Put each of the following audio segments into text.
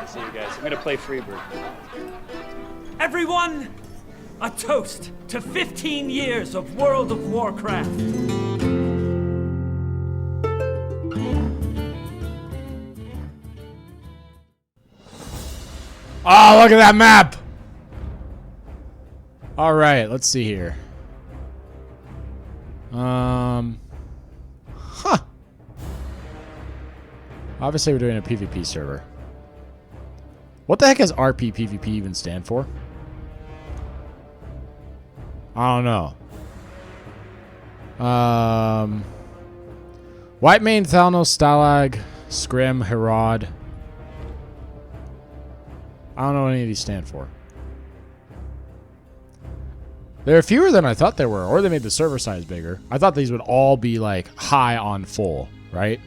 See you guys. I'm gonna play Freebird. Everyone, a toast to 15 years of World of Warcraft. Oh, look at that map! Alright, let's see here. Huh. Obviously we're doing a PvP server. What the heck does RP PvP even stand for? I don't know. White Mane, Thalnos, Stalag, Scrim, Herod. I don't know what any of these stand for. There are fewer than I thought there were, or they made the server size bigger. I thought these would all be like high on full, right?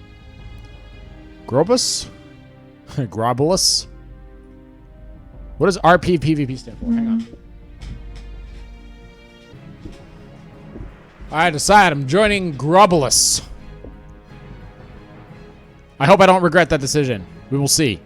Grobus? Grobulus? What does RP PvP stand for? Hang on. I decide I'm joining Grobulus. I hope I don't regret that decision. We will see.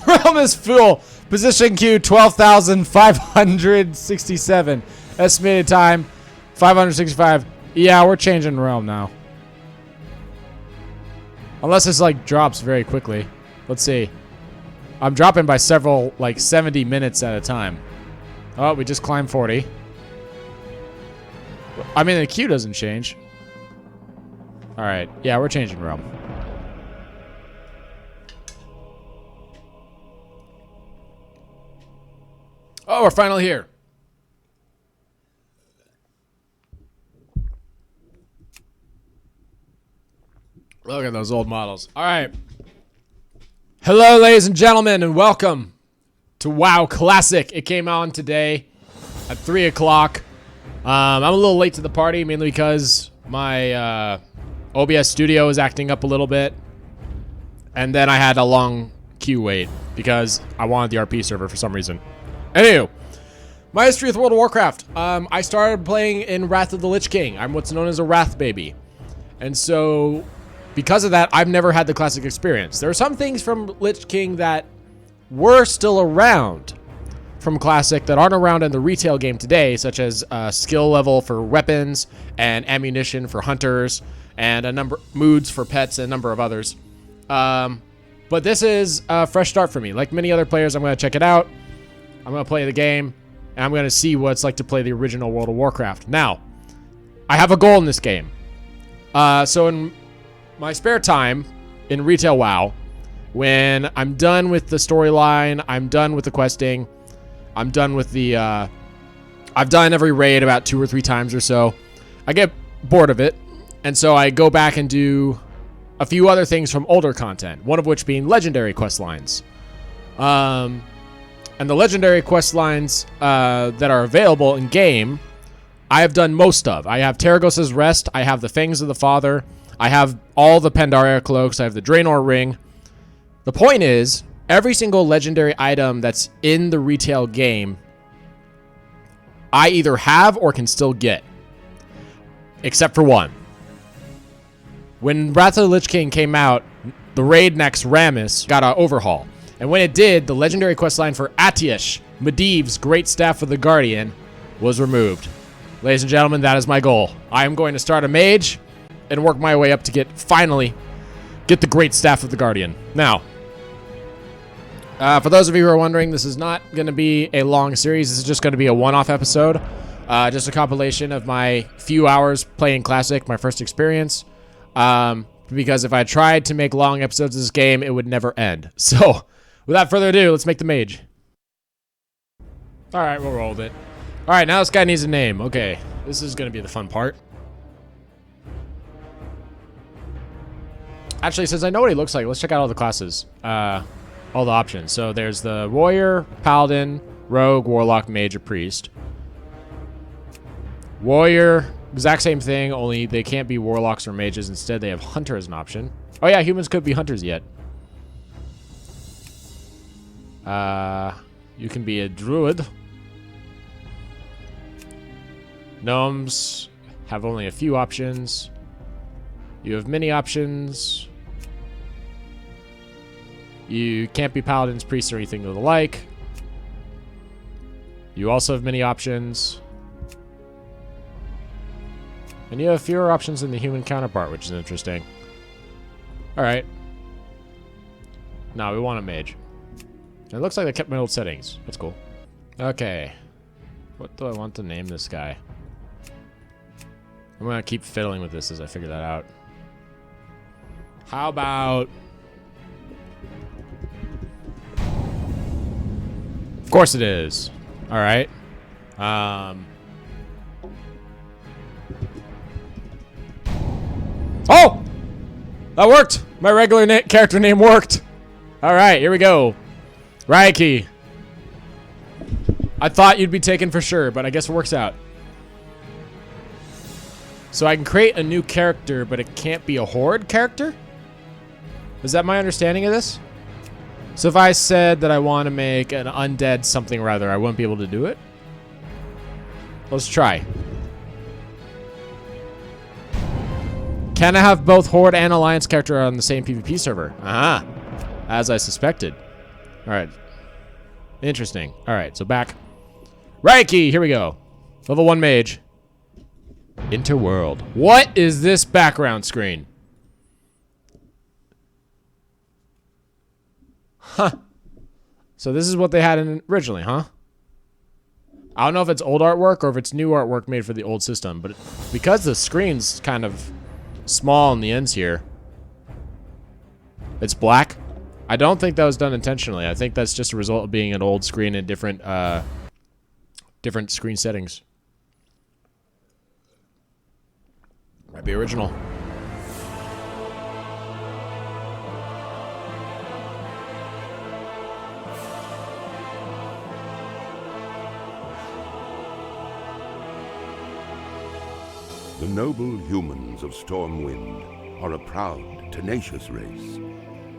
Realm is full. Position queue 12,567. Estimated time 565. Yeah, we're changing realm now. Unless this like drops very quickly. Let's see. I'm dropping by several, like 70 minutes at a time. Oh, we just climbed 40. I mean, the queue doesn't change. All right. Yeah, we're changing realm. Oh, we're finally here. Look at those old models. All right. Hello, ladies and gentlemen, and welcome to WoW Classic. It came on today at 3 o'clock. I'm a little late to the party, mainly because my OBS studio is acting up a little bit. And then I had a long queue wait because I wanted the RP server for some reason. Anywho, my history with World of Warcraft. I started playing in Wrath of the Lich King. I'm what's known as a Wrath baby. And so, because of that, I've never had the classic experience. There are some things from Lich King that were still around from classic that aren't around in the retail game today, such as skill level for weapons and ammunition for hunters and a number moods for pets and a number of others. But this is a fresh start for me. Like many other players, I'm going to check it out. I'm going to play the game, and I'm going to see what it's like to play the original World of Warcraft. Now, I have a goal in this game. So in my spare time in retail WoW, when I'm done with the storyline, I'm done with the questing, I'm done with the, I've done every raid about 2 or 3 times or so, I get bored of it, and so I go back and do a few other things from older content, one of which being legendary quest lines. And the legendary quest lines that are available in game, I have done most of. I have Terragos's Rest. I have the Fangs of the Father. I have all the Pandaria cloaks. I have the Draenor ring. The point is, every single legendary item that's in the retail game, I either have or can still get, except for one. When Wrath of the Lich King came out, the raid next Rammus got an overhaul. And when it did, the legendary questline for Atiesh, Medivh's Great Staff of the Guardian, was removed. Ladies and gentlemen, that is my goal. I am going to start a mage and work my way up to finally get the Great Staff of the Guardian. Now, for those of you who are wondering, this is not going to be a long series. This is just going to be a one-off episode. Just a compilation of my few hours playing Classic, my first experience. Because if I tried to make long episodes of this game, it would never end. So, without further ado, let's make the mage. Alright, we'll roll with it. Alright, now this guy needs a name. Okay, this is going to be the fun part. Actually, since I know what he looks like, let's check out all the classes. All the options. So there's the Warrior, Paladin, Rogue, Warlock, Mage, or Priest. Warrior, exact same thing, only they can't be Warlocks or Mages. Instead, they have Hunter as an option. Oh yeah, humans could be Hunters yet. You can be a Druid. Gnomes have only a few options. You have many options. You can't be paladins, priests, or anything of the like. You also have many options. And you have fewer options than the human counterpart, which is interesting. Alright. Now we want a mage. It looks like they kept my old settings. That's cool. Okay. What do I want to name this guy? I'm gonna keep fiddling with this as I figure that out. How about... Of course it is. Alright. Oh! That worked! My regular character name worked! Alright, here we go. Raiki. I thought you'd be taken for sure, but I guess it works out. So I can create a new character, but it can't be a horde character? Is that my understanding of this? So if I said that I want to make an undead something or other, I wouldn't be able to do it? Let's try. Can I have both horde and alliance character on the same PvP server? Aha. As I suspected. Alright. Interesting. Alright, so back. Raiki, here we go. Level 1 mage. Interworld. What is this background screen? Huh. So this is what they had in originally, huh? I don't know if it's old artwork or if it's new artwork made for the old system, but because the screen's kind of small on the ends here, it's black. I don't think that was done intentionally. I think that's just a result of being an old screen and different screen settings. Might be original. The noble humans of Stormwind are a proud, tenacious race.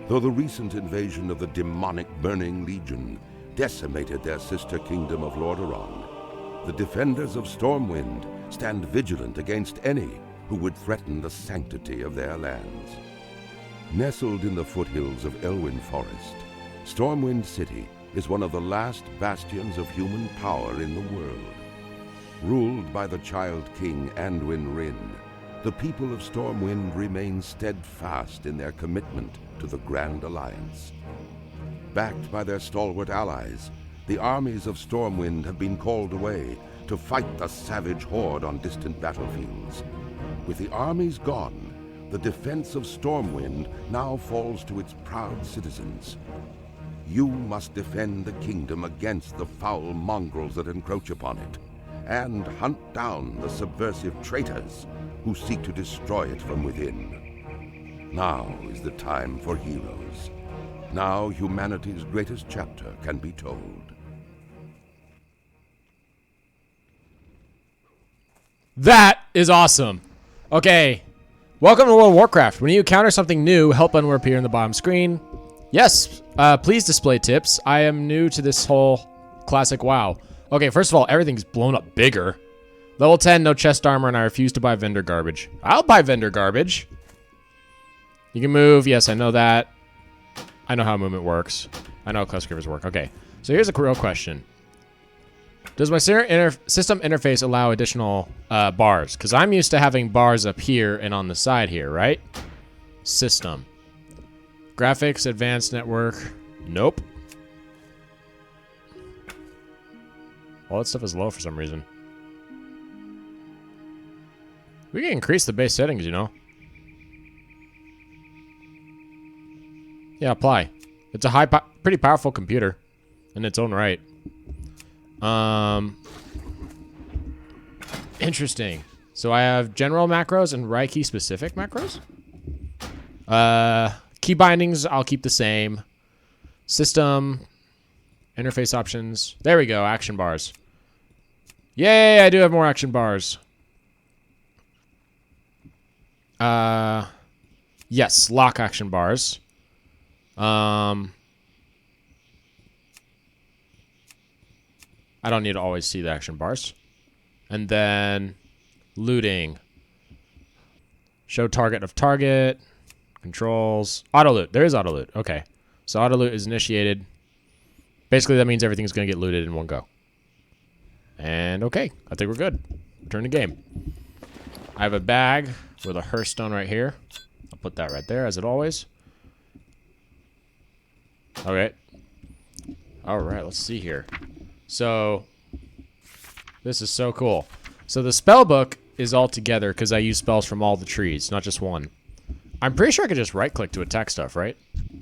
Though the recent invasion of the demonic Burning Legion decimated their sister kingdom of Lordaeron, the defenders of Stormwind stand vigilant against any who would threaten the sanctity of their lands. Nestled in the foothills of Elwyn Forest, Stormwind City is one of the last bastions of human power in the world. Ruled by the Child King Anduin Wrynn, the people of Stormwind remain steadfast in their commitment to the Grand Alliance. Backed by their stalwart allies, the armies of Stormwind have been called away to fight the savage horde on distant battlefields. With the armies gone, the defense of Stormwind now falls to its proud citizens. You must defend the kingdom against the foul mongrels that encroach upon it, and hunt down the subversive traitors who seek to destroy it from within. Now is the time for heroes. Now humanity's greatest chapter can be told. That is awesome. Okay. Welcome to World of Warcraft. When you encounter something new, help button will appear in the bottom screen. Yes, please display tips. I am new to this whole classic WoW. Okay, first of all, everything's blown up bigger. Level 10, no chest armor, and I refuse to buy vendor garbage. I'll buy vendor garbage. You can move. Yes, I know that. I know how movement works. I know how quest givers work. Okay, so here's a real question. Does my system interface allow additional bars? Because I'm used to having bars up here and on the side here, right? System. Graphics, advanced network. Nope. All that stuff is low for some reason. We can increase the base settings, you know. Yeah, apply. It's a pretty powerful computer in its own right. Interesting. So I have general macros and Raiki specific macros. Key bindings, I'll keep the same. System, interface options. There we go, action bars. Yay, I do have more action bars. Yes, lock action bars. I don't need to always see the action bars. And then looting. Show target of target. Controls. Auto loot. There is auto loot. Okay. So auto loot is initiated. Basically, that means everything's going to get looted in one go. And okay. I think we're good. Return to game. I have a bag with a Hearthstone right here. I'll put that right there, as it always. Okay. Alright, let's see here. So, this is so cool. So the spell book is all together because I use spells from all the trees, not just one. I'm pretty sure I could just right-click to attack stuff, right?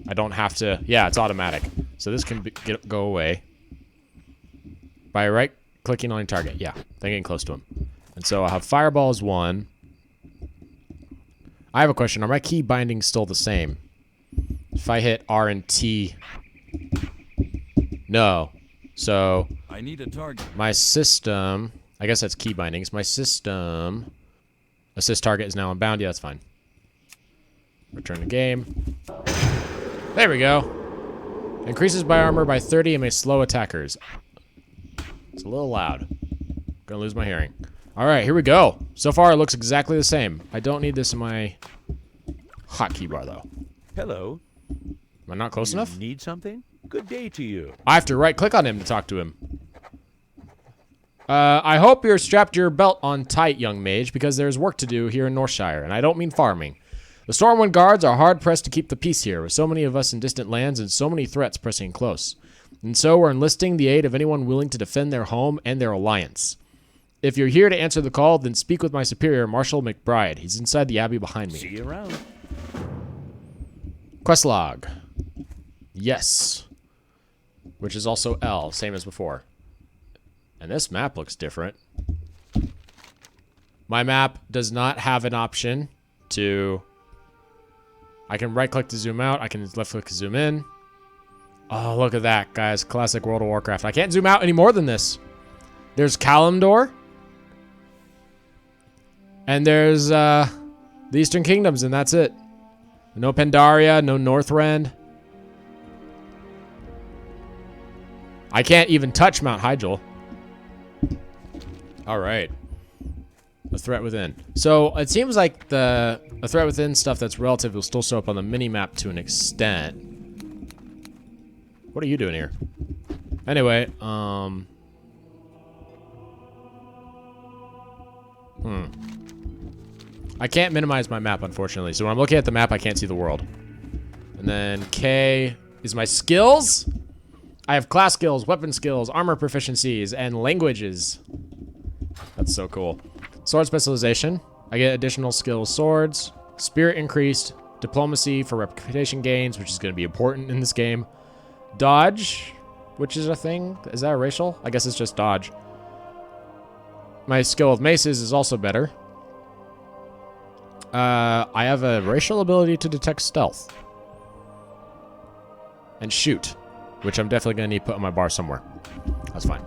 I don't have to... Yeah, it's automatic. So this can go away. By right-clicking on a target. Yeah, they're getting close to him. And so I'll have Fireball as one. I have a question. Are my key bindings still the same? If I hit R and T... No. So... I need a target. My system... I guess that's key bindings. My system... Assist target is now unbound. Yeah, that's fine. Return to game. There we go. Increases by armor by 30 and may slow attackers. It's a little loud. Gonna lose my hearing. Alright, here we go. So far, it looks exactly the same. I don't need this in my hotkey bar, though. Hello. Am I not close enough? Need something? Good day to you. I have to right-click on him to talk to him. I hope you're strapped your belt on tight, young mage, because there's work to do here in Northshire, and I don't mean farming. The Stormwind Guards are hard-pressed to keep the peace here, with so many of us in distant lands and so many threats pressing close. And so we're enlisting the aid of anyone willing to defend their home and their alliance. If you're here to answer the call, then speak with my superior, Marshal McBride. He's inside the abbey behind me. See you around. Quest log. Yes. Which is also L, same as before. And this map looks different. My map does not have an option to... I can right-click to zoom out. I can left-click to zoom in. Oh, look at that, guys. Classic World of Warcraft. I can't zoom out any more than this. There's Kalimdor. And there's the Eastern Kingdoms, and that's it. No Pandaria, no Northrend. I can't even touch Mount Hyjal. All right. The threat within. So it seems like the threat within stuff that's relative will still show up on the mini-map to an extent. What are you doing here? Anyway, I can't minimize my map, unfortunately. So when I'm looking at the map, I can't see the world. And then K is my skills. I have class skills, weapon skills, armor proficiencies, and languages. That's so cool. Sword specialization. I get additional skills, swords, spirit increased, diplomacy for reputation gains, which is going to be important in this game. Dodge, which is a thing. Is that a racial? I guess it's just dodge. My skill of maces is also better. I have a racial ability to detect stealth. And shoot, which I'm definitely going to need put on my bar somewhere. That's fine.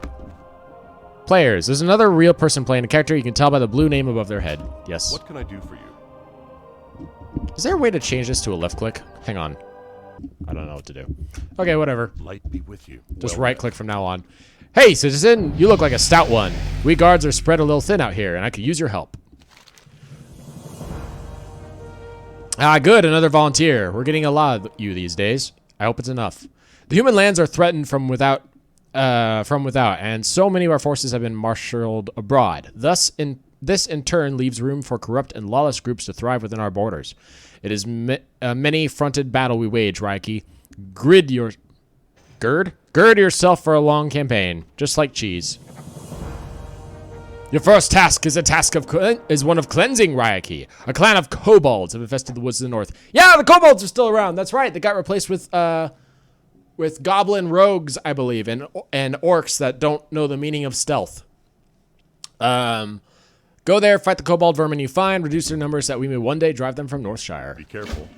Players. There's another real person playing a character. You can tell by the blue name above their head. Yes. What can I do for you? Is there a way to change this to a left click? Hang on. I don't know what to do. Okay, whatever. Light be with you. Just right click from now on. Hey, citizen, you look like a stout one. We guards are spread a little thin out here, and I could use your help. Ah, good, another volunteer. We're getting a lot of you these days. I hope it's enough. The human lands are threatened from without, and so many of our forces have been marshaled abroad. This in turn leaves room for corrupt and lawless groups to thrive within our borders. It is a many-fronted battle we wage, Raiki. Gird yourself for a long campaign, just like cheese. Your first task is one of cleansing Raiki. A clan of kobolds have infested the woods to the north. Yeah, the kobolds are still around. That's right. They got replaced with goblin rogues, I believe, and orcs that don't know the meaning of stealth. Go there, fight the kobold vermin you find, reduce their numbers so that we may one day drive them from Northshire. Be careful.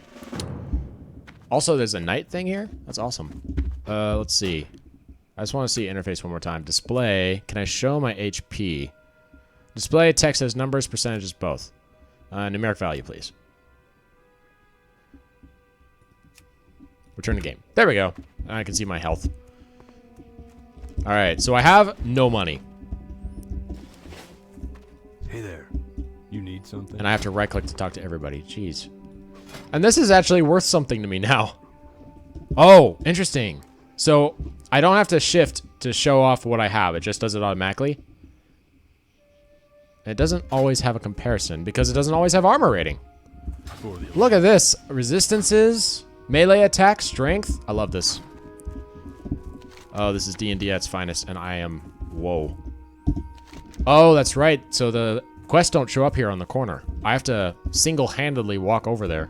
Also, there's a night thing here. That's awesome. Let's see. I just want to see interface one more time. Display. Can I show my HP? Display text as numbers, percentages, both. Numeric value, please. Return to game. There we go. I can see my health. All right, so I have no money. Hey there. You need Need something? And I have to right-click to talk to everybody. Jeez. And this is actually worth something to me now. Oh, interesting. So I don't have to shift to show off what I have. It just does it automatically. It doesn't always have a comparison because it doesn't always have armor rating. Look at this. Resistances, melee attack, strength. I love this. Oh, this is D&D at its finest, and I am... Whoa. Oh, that's right. So the quests don't show up here on the corner. I have to single-handedly walk over there.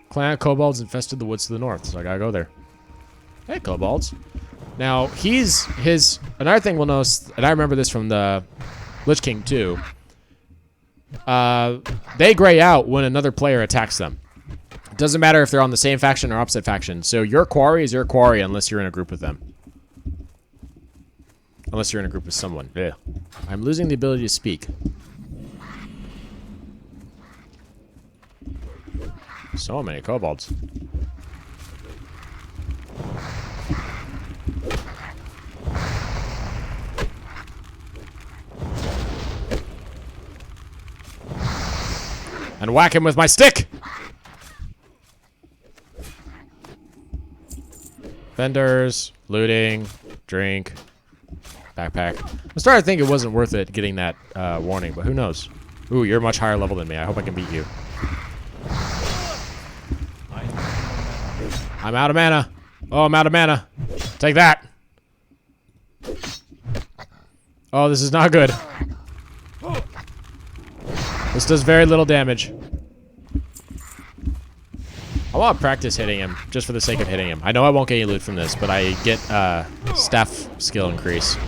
Clan of kobolds infested the woods to the north, so I gotta go there. Hey, kobolds. Now, another thing we'll notice, and I remember this from the Lich King too, they gray out when another player attacks them. It doesn't matter if they're on the same faction or opposite faction. So your quarry is your quarry unless you're in a group with them. Unless you're in a group with someone. Yeah. I'm losing the ability to speak. So many kobolds. And whack him with my stick! Vendors, looting, drink, backpack. I'm starting to think it wasn't worth it getting that warning, but who knows? Ooh, you're much higher level than me. I hope I can beat you. I'm out of mana. Oh, I'm out of mana. Take that. Oh, this is not good. This does very little damage. I want to practice hitting him, just for the sake of hitting him. I know I won't get any loot from this, but I get staff skill increase.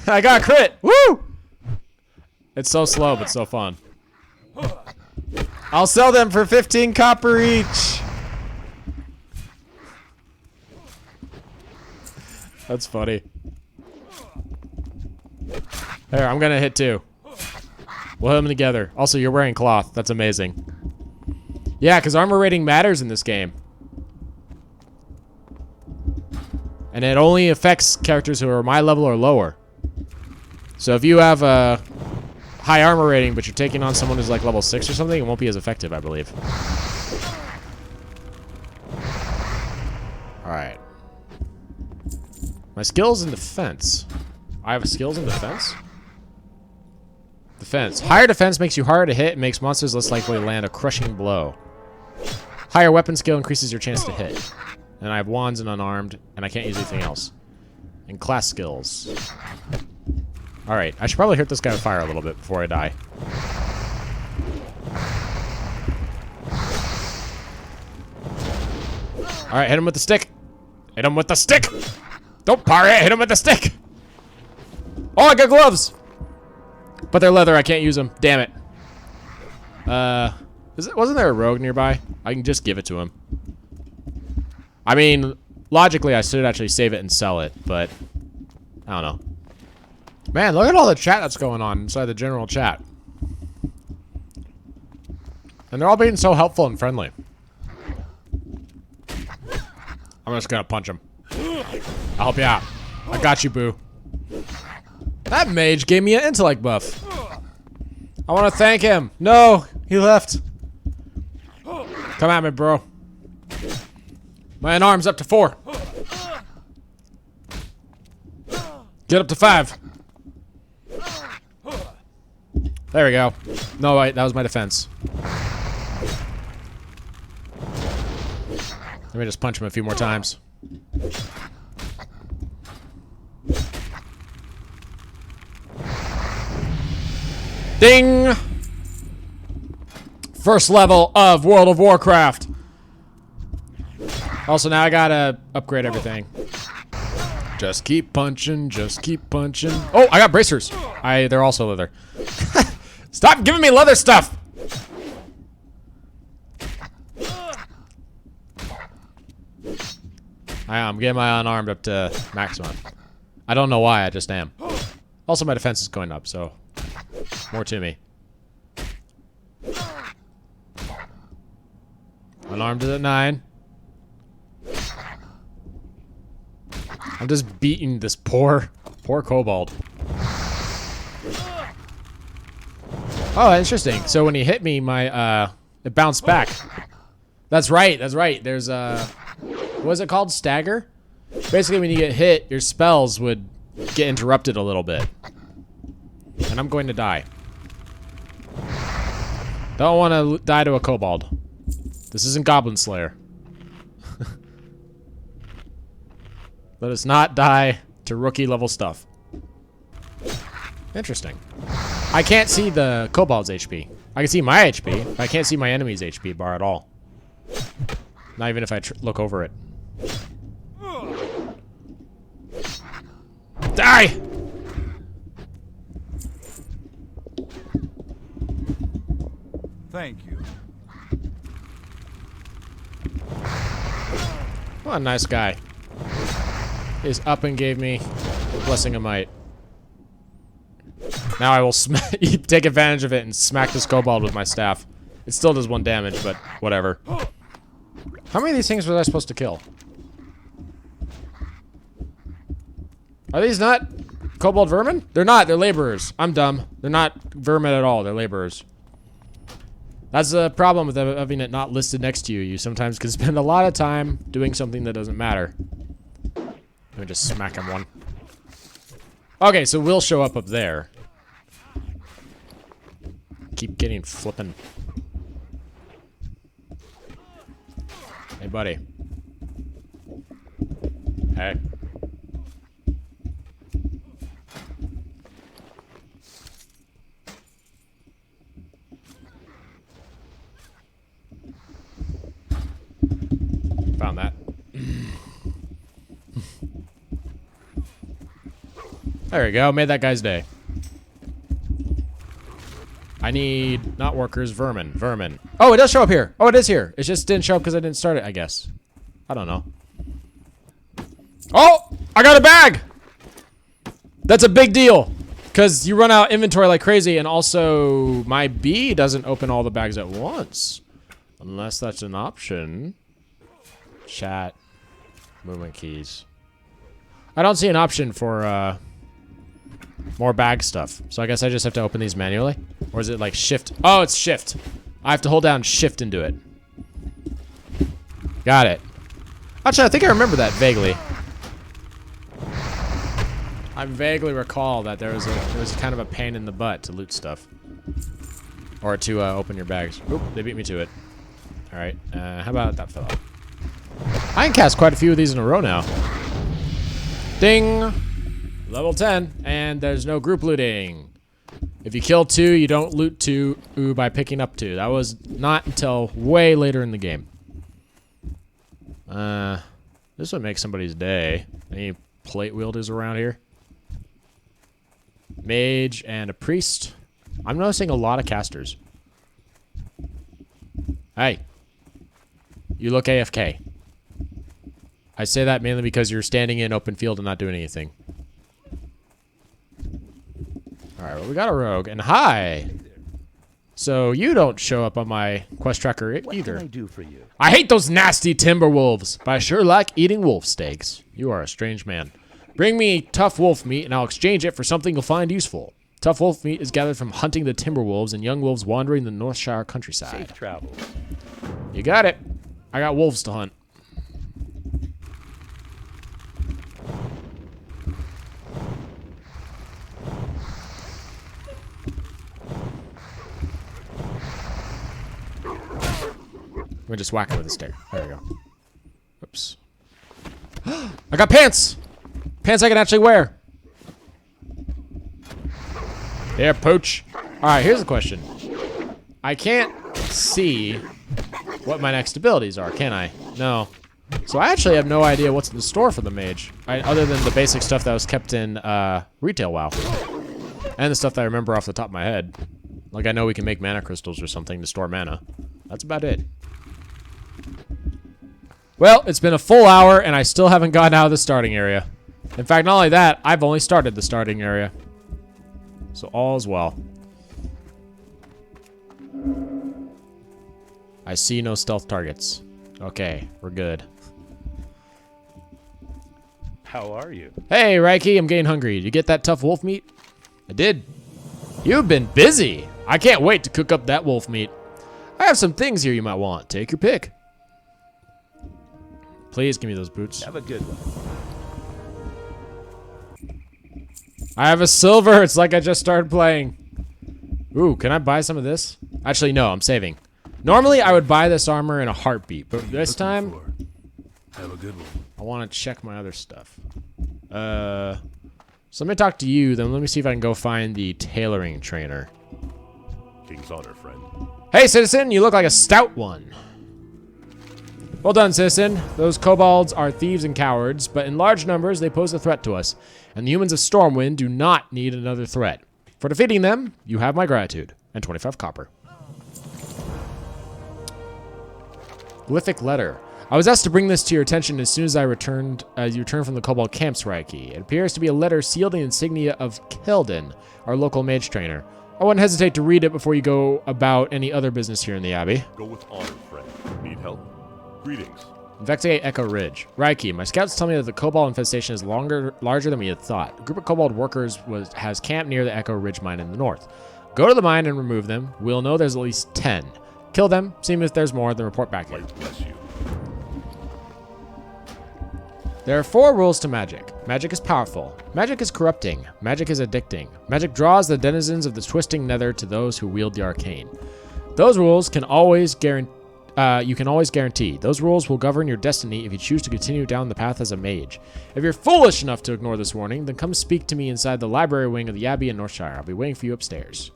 I got a crit! Woo! It's so slow, but so fun. I'll sell them for 15 copper each! That's funny. There, I'm gonna hit two. We'll hit them together. Also, you're wearing cloth. That's amazing. Yeah, because armor rating matters in this game. And it only affects characters who are my level or lower. So if you have a high armor rating, but you're taking on someone who's like level 6 or something, it won't be as effective, I believe. Alright. My skills in defense. I have skills in defense? Defense. Higher defense makes you harder to hit and makes monsters less likely to land a crushing blow. Higher weapon skill increases your chance to hit. And I have wands and unarmed, and I can't use anything else. And class skills. Alright, I should probably hit this guy with fire a little bit before I die. Alright, hit him with the stick. Hit him with the stick! Don't parry it, hit him with the stick! Oh, I got gloves! But they're leather, I can't use them. Damn it. Wasn't there a rogue nearby? I can just give it to him. I mean, logically, I should actually save it and sell it, but I don't know. Man, look at all the chat that's going on inside the general chat. And they're all being so helpful and friendly. I'm just gonna punch him. I'll help you out. I got you, boo. That mage gave me an intellect buff. I want to thank him. No, he left. Come at me, bro. My unarmed's up to 4. Get up to 5. There we go. No, wait, that was my defense. Let me just punch him a few more times. Ding! First level of World of Warcraft. Also, now I gotta upgrade everything. Just keep punching, just keep punching. Oh, I got bracers. They're also leather. Stop giving me leather stuff! I'm getting my unarmed up to maximum. I don't know why, I just am. Also, my defense is going up, so more to me. Unarmed is at 9. I'm just beating this poor kobold. Oh, interesting. So when he hit me, my it bounced back. That's right. That's right. There's what is it called? Stagger. Basically, when you get hit, your spells would get interrupted a little bit. And I'm going to die. Don't want to die to a kobold. This isn't Goblin Slayer. Let us not die to rookie level stuff. Interesting. I can't see the kobold's HP. I can see my HP, but I can't see my enemy's HP bar at all. Not even if I look over it. Die! Thank you. What a nice guy. He's up and gave me a blessing of might. Now I will take advantage of it and smack this kobold with my staff. It still does 1 damage, but whatever. How many of these things was I supposed to kill? Are these not kobold vermin? They're not. They're laborers. I'm dumb. They're not vermin at all. They're laborers. That's the problem with having it not listed next to you. You sometimes can spend a lot of time doing something that doesn't matter. Let me just smack him one. Okay, so we'll show up there. Keep getting flipping. Hey, buddy. Hey. Found that. There we go. Made that guy's day. I need not workers, vermin. Vermin. Oh, it does show up here. Oh, it is here. It just didn't show up because I didn't start it, I guess. I don't know. Oh! I got a bag! That's a big deal. Because you run out inventory like crazy, and also my bee doesn't open all the bags at once. Unless that's an option. Chat. Movement keys. I don't see an option for, more bag stuff. So I guess I just have to open these manually? Or is it like shift? Oh, it's shift. I have to hold down shift and do it. Got it. Actually, I think I remember that vaguely. I vaguely recall that there was kind of a pain in the butt to loot stuff. Or to open your bags. Oop, they beat me to it. Alright, how about that fellow? I can cast quite a few of these in a row now. Ding! Level 10, and there's no group looting. If you kill 2, you don't loot 2 by picking up 2. That was not until way later in the game. This would make somebody's day. Any plate wielders around here? Mage and a priest. I'm noticing a lot of casters. Hey. You look AFK. I say that mainly because you're standing in open field and not doing anything. Alright, well, we got a rogue. And hi! So you don't show up on my quest tracker either. What can I do for you? I hate those nasty timber wolves, but I sure like eating wolf steaks. You are a strange man. Bring me tough wolf meat and I'll exchange it for something you'll find useful. Tough wolf meat is gathered from hunting the timber wolves and young wolves wandering the Northshire countryside. Safe travel. You got it. I got wolves to hunt. Let me just whack it with a stick. There we go. Oops. I got pants! Pants I can actually wear. Yeah, pooch. Alright, here's the question. I can't see what my next abilities are, can I? No. So I actually have no idea what's in the store for the mage. Other than the basic stuff that was kept in retail WoW. And the stuff that I remember off the top of my head. Like I know we can make mana crystals or something to store mana. That's about it. Well, it's been a full hour, and I still haven't gotten out of the starting area. In fact, not only that, I've only started the starting area. So all's well. I see no stealth targets. Okay, we're good. How are you? Hey, Reiki, I'm getting hungry. Did you get that tough wolf meat? I did. You've been busy. I can't wait to cook up that wolf meat. I have some things here you might want. Take your pick. Please give me those boots. Have a good one. I have a silver. It's like I just started playing. Ooh, can I buy some of this? Actually, no, I'm saving. Normally, I would buy this armor in a heartbeat, but this time, Have a good one. I want to check my other stuff. So let me talk to you, then let me see if I can go find the tailoring trainer. King's honor, friend. Hey, citizen, you look like a stout one. Well done, citizen. Those kobolds are thieves and cowards, but in large numbers, they pose a threat to us, and the humans of Stormwind do not need another threat. For defeating them, you have my gratitude, and 25 copper. Glyphic letter. I was asked to bring this to your attention as soon as you returned from the Kobold Camps, Reiki. It appears to be a letter sealed in the insignia of Keldon, our local mage trainer. I wouldn't hesitate to read it before you go about any other business here in the Abbey. Go with honor, friend. Need help? Greetings. Investigate Echo Ridge. Reiki, my scouts tell me that the Kobold infestation is larger than we had thought. A group of Kobold workers has camped near the Echo Ridge mine in the north. Go to the mine and remove them. We'll know there's at least 10. Kill them, see if there's more, then report back here. Light bless you. There are 4 rules to magic. Magic is powerful. Magic is corrupting. Magic is addicting. Magic draws the denizens of the twisting nether to those who wield the arcane. Those rules can always you can always guarantee. Those rules will govern your destiny if you choose to continue down the path as a mage. If you're foolish enough to ignore this warning, then come speak to me inside the library wing of the Abbey in Northshire. I'll be waiting for you upstairs.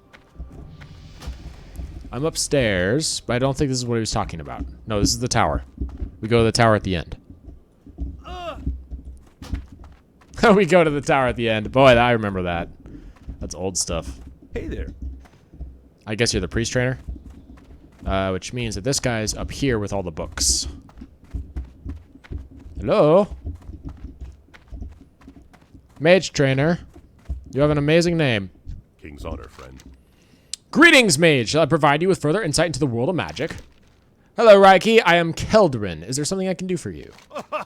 I'm upstairs, but I don't think this is what he was talking about. No, this is the tower. We go to the tower at the end. We go to the tower at the end. Boy, I remember that. That's old stuff. Hey there. I guess you're the priest trainer? Which means that this guy's up here with all the books. Hello? Mage trainer. You have an amazing name. King's honor, friend. Greetings, mage. Shall I provide you with further insight into the world of magic? Hello, Reiki. I am Keldrin. Is there something I can do for you?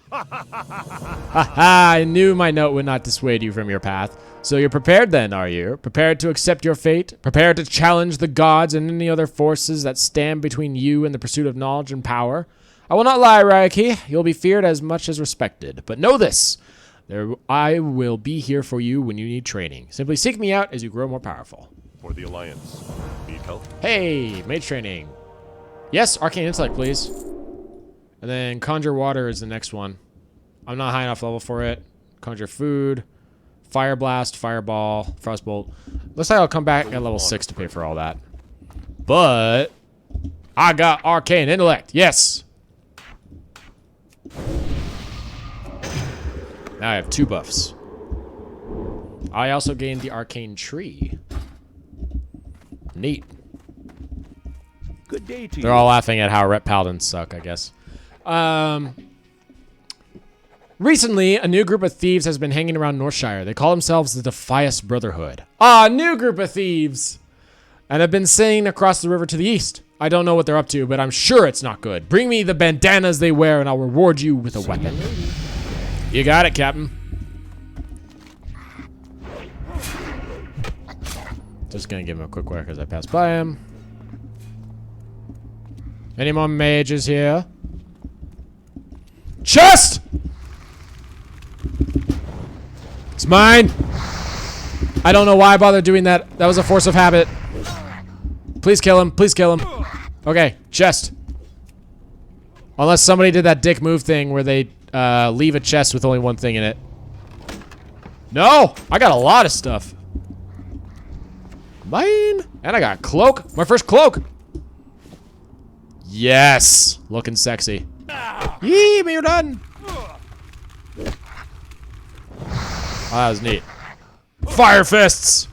Haha, I knew my note would not dissuade you from your path. So you're prepared then, are you? Prepared to accept your fate? Prepared to challenge the gods and any other forces that stand between you and the pursuit of knowledge and power? I will not lie, Reiki. You'll be feared as much as respected. But know this. I will be here for you when you need training. Simply seek me out as you grow more powerful. For the Alliance. Need help? Hey, mage training. Yes, arcane intellect, please. And then conjure water is the next one. I'm not high enough level for it. Conjure food. Fire blast, fireball, frostbolt. Looks like I'll come back at level 6 to pay for all that. But I got arcane intellect. Yes. Now I have 2 buffs. I also gained the arcane tree. Neat. Good day to They're you. all laughing at how rep paladins suck, I guess. Recently, a new group of thieves has been hanging around Northshire. They call themselves the Defias Brotherhood. Ah, new group of thieves! And have been sailing across the river to the east. I don't know what they're up to, but I'm sure it's not good. Bring me the bandanas they wear, and I'll reward you with a weapon. You got it, Captain. Just gonna give him a quick whack as I pass by him. Any more mages here? Chest! It's mine! I don't know why I bothered doing that. That was a force of habit. Please kill him. Please kill him. Okay, chest. Unless somebody did that dick move thing where they leave a chest with only one thing in it. No! I got a lot of stuff. Mine! And I got a cloak. My first cloak! Yes! Looking sexy. Yee, you're done! Oh, that was neat. Fire fists!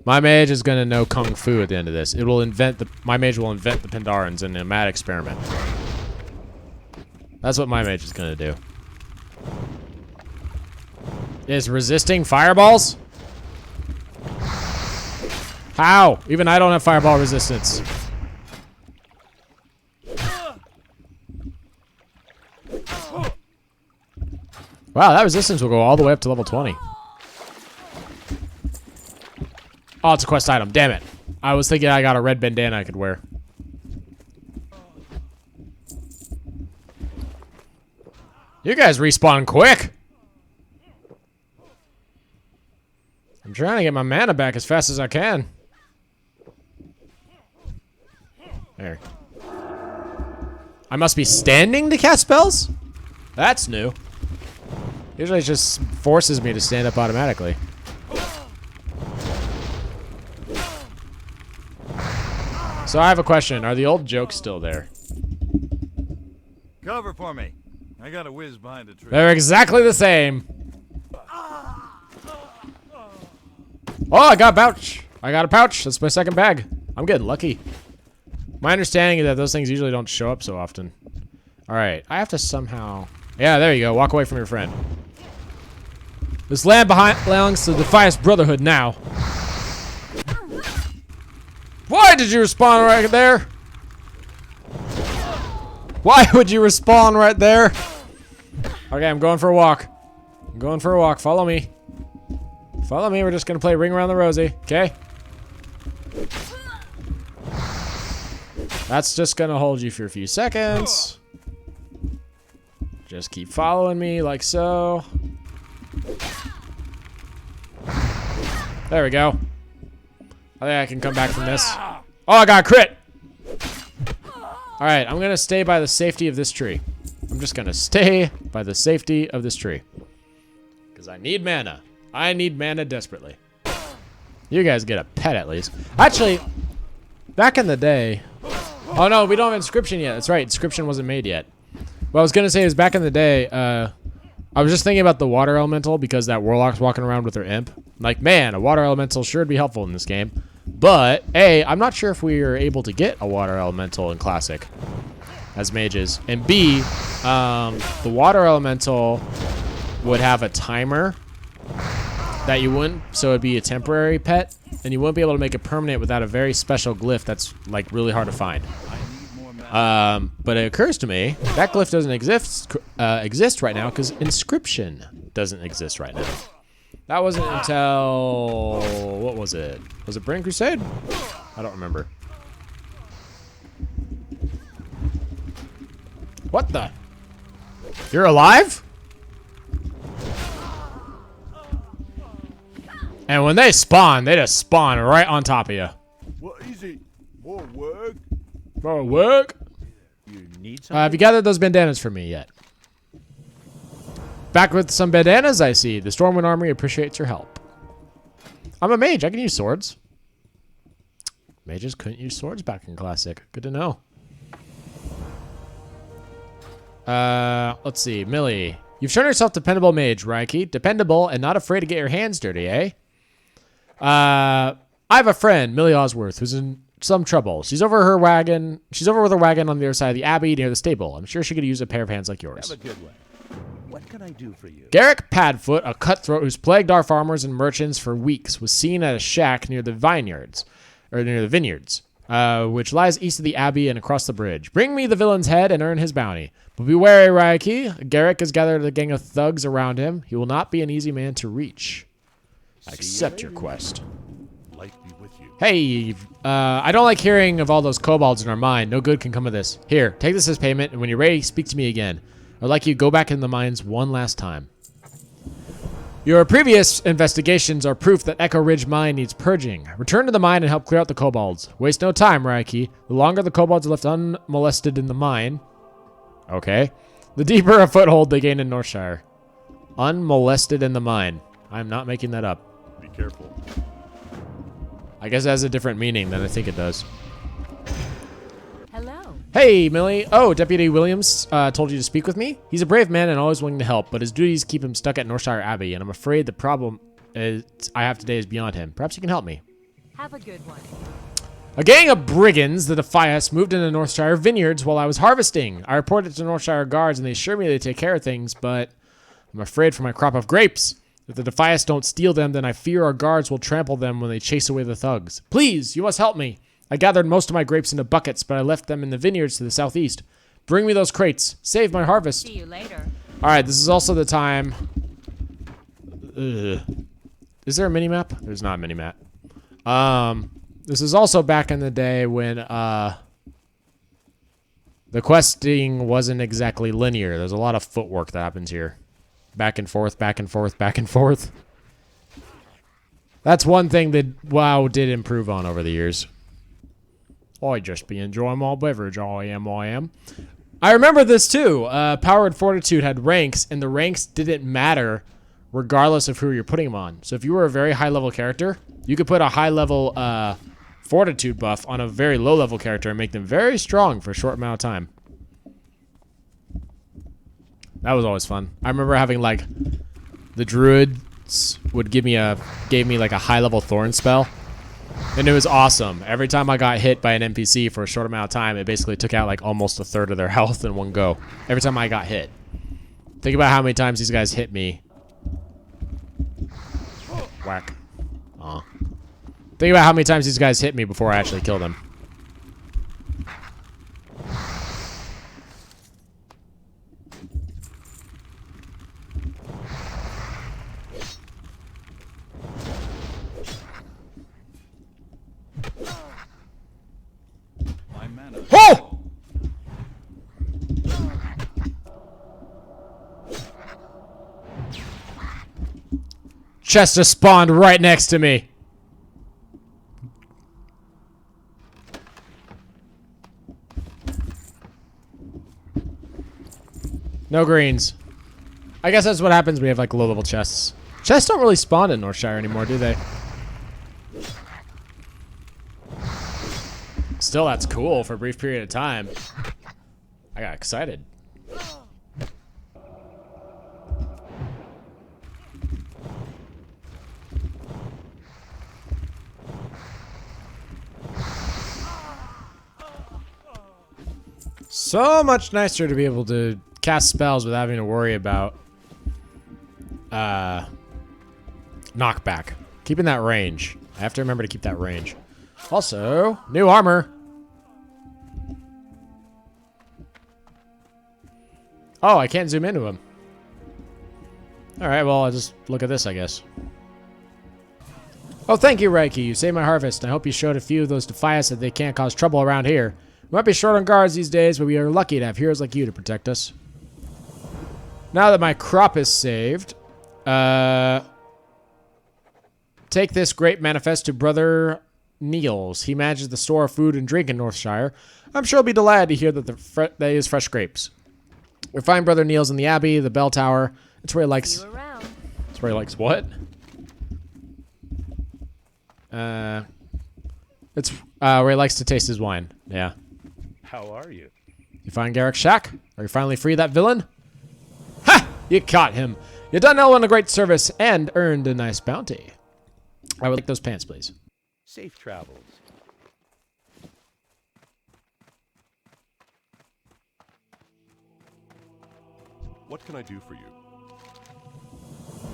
My mage is gonna know kung fu at the end of this. It will invent my mage will invent the Pandarans in a mad experiment. That's what my mage is gonna do. Is resisting fireballs? How? Even I don't have fireball resistance. Wow, that resistance will go all the way up to level 20. Oh, it's a quest item. Damn it. I was thinking I got a red bandana I could wear. You guys respawn quick. I'm trying to get my mana back as fast as I can. There. I must be standing to cast spells? That's new. Usually it just forces me to stand up automatically. So I have a question. Are the old jokes still there? Cover for me. I got a whiz behind the tree. They're exactly the same. Oh, I got a pouch. I got a pouch. That's my second bag. I'm getting lucky. My understanding is that those things usually don't show up so often. All right. I have to somehow... Yeah, there you go. Walk away from your friend. This land belongs to the Defiance Brotherhood now. Why did you respawn right there? Why would you respawn right there? Okay, I'm going for a walk. I'm going for a walk. Follow me. Follow me. We're just going to play Ring Around the Rosie. Okay? That's just going to hold you for a few seconds. Just keep following me like so. There we go. I think I can come back from this. Oh, I got a crit! Alright, I'm gonna stay by the safety of this tree. I'm just gonna stay by the safety of this tree. Because I need mana. I need mana desperately. You guys get a pet at least. Actually, back in the day... Oh no, we don't have inscription yet. That's right, inscription wasn't made yet. What I was gonna say is back in the day, I was just thinking about the water elemental because that warlock's walking around with her imp. Like, man, a water elemental sure would be helpful in this game. But, A, I'm not sure if we are able to get a water elemental in Classic as mages. And B, the water elemental would have a timer that you wouldn't, so it'd be a temporary pet, and you wouldn't be able to make it permanent without a very special glyph that's, like, really hard to find. But it occurs to me that glyph doesn't exist right now because inscription doesn't exist right now. That wasn't until... What was it? Was it Brain Crusade? I don't remember. What the? You're alive? And when they spawn, they just spawn right on top of you. What is it? More work? More work? You need something? Have you gathered those bandanas for me yet? Back with some bandanas, I see. The Stormwind Army appreciates your help. I'm a mage. I can use swords. Mages couldn't use swords back in Classic. Good to know. Let's see. Millie. You've shown yourself dependable mage, Raiki. Dependable and not afraid to get your hands dirty, eh? I have a friend, Millie Osworth, who's in some trouble. She's over with her wagon on the other side of the abbey near the stable. I'm sure she could use a pair of hands like yours. Have a good one. What can I do for you? Garrick Padfoot, a cutthroat who's plagued our farmers and merchants for weeks, was seen at a shack near the vineyards, which lies east of the abbey and across the bridge. Bring me the villain's head and earn his bounty. But be wary, Raiki. Garrick has gathered a gang of thugs around him. He will not be an easy man to reach. I accept your quest. Light be with you. Hey, I don't like hearing of all those kobolds in our mine. No good can come of this. Here, take this as payment, and when you're ready, speak to me again. I'd like you to go back in the mines one last time. Your previous investigations are proof that Echo Ridge Mine needs purging. Return to the mine and help clear out the kobolds. Waste no time, Raiki. The longer the kobolds are left unmolested in the mine... Okay. The deeper a foothold they gain in Northshire. Unmolested in the mine. I'm not making that up. Be careful. I guess it has a different meaning than I think it does. Hello. Hey, Millie. Oh, Deputy Williams told you to speak with me? He's a brave man and always willing to help, but his duties keep him stuck at Northshire Abbey, and I'm afraid the problem I have today is beyond him. Perhaps you can help me. Have a good one. A gang of brigands, the Defias, moved into Northshire vineyards while I was harvesting. I reported to Northshire guards, and they assured me they take care of things, but I'm afraid for my crop of grapes. If the Defias don't steal them, then I fear our guards will trample them when they chase away the thugs. Please, you must help me. I gathered most of my grapes into buckets, but I left them in the vineyards to the southeast. Bring me those crates. Save my harvest. See you later. All right, this is also the time. Is there a mini-map? There's not a mini-map. This is also back in the day when the questing wasn't exactly linear. There's a lot of footwork that happens here. Back and forth, back and forth, back and forth. That's one thing that WoW did improve on over the years. I just be enjoying my beverage. I am. I remember this too. Power and Fortitude had ranks, and the ranks didn't matter regardless of who you're putting them on. So if you were a very high-level character, you could put a high-level Fortitude buff on a very low-level character and make them very strong for a short amount of time. That was always fun. I remember having, like, the druids would gave me like a high-level thorn spell. And it was awesome. Every time I got hit by an NPC for a short amount of time, it basically took out like almost a third of their health in one go. Every time I got hit. Think about how many times these guys hit me. Whack. Aw. Think about how many times these guys hit me before I actually killed them. Oh! Chest just spawned right next to me. No greens. I guess that's what happens when we have like low-level chests. Chests don't really spawn in Northshire anymore, do they? Still, that's cool for a brief period of time. I got excited. So much nicer to be able to cast spells without having to worry about knockback. Keeping that range. I have to remember to keep that range. Also, new armor. Oh, I can't zoom into him. Alright, well, I'll just look at this, I guess. Oh, thank you, Reiki. You saved my harvest. I hope you showed a few of those Defias that they can't cause trouble around here. We might be short on guards these days, but we are lucky to have heroes like you to protect us. Now that my crop is saved, take this great manifest to Brother Niels. He manages the store of food and drink in Northshire. I'm sure he'll be delighted to hear that that he has fresh grapes. You'll find Brother Niels in the Abbey, the Bell Tower. It's where he likes... It's where he likes what? It's where he likes to taste his wine. Yeah. How are you? You find Garrick's shack? Are you finally free of that villain? Ha! You caught him. You done Elwyn a great service and earned a nice bounty. I would like those pants, please. Safe travels. What can I do for you?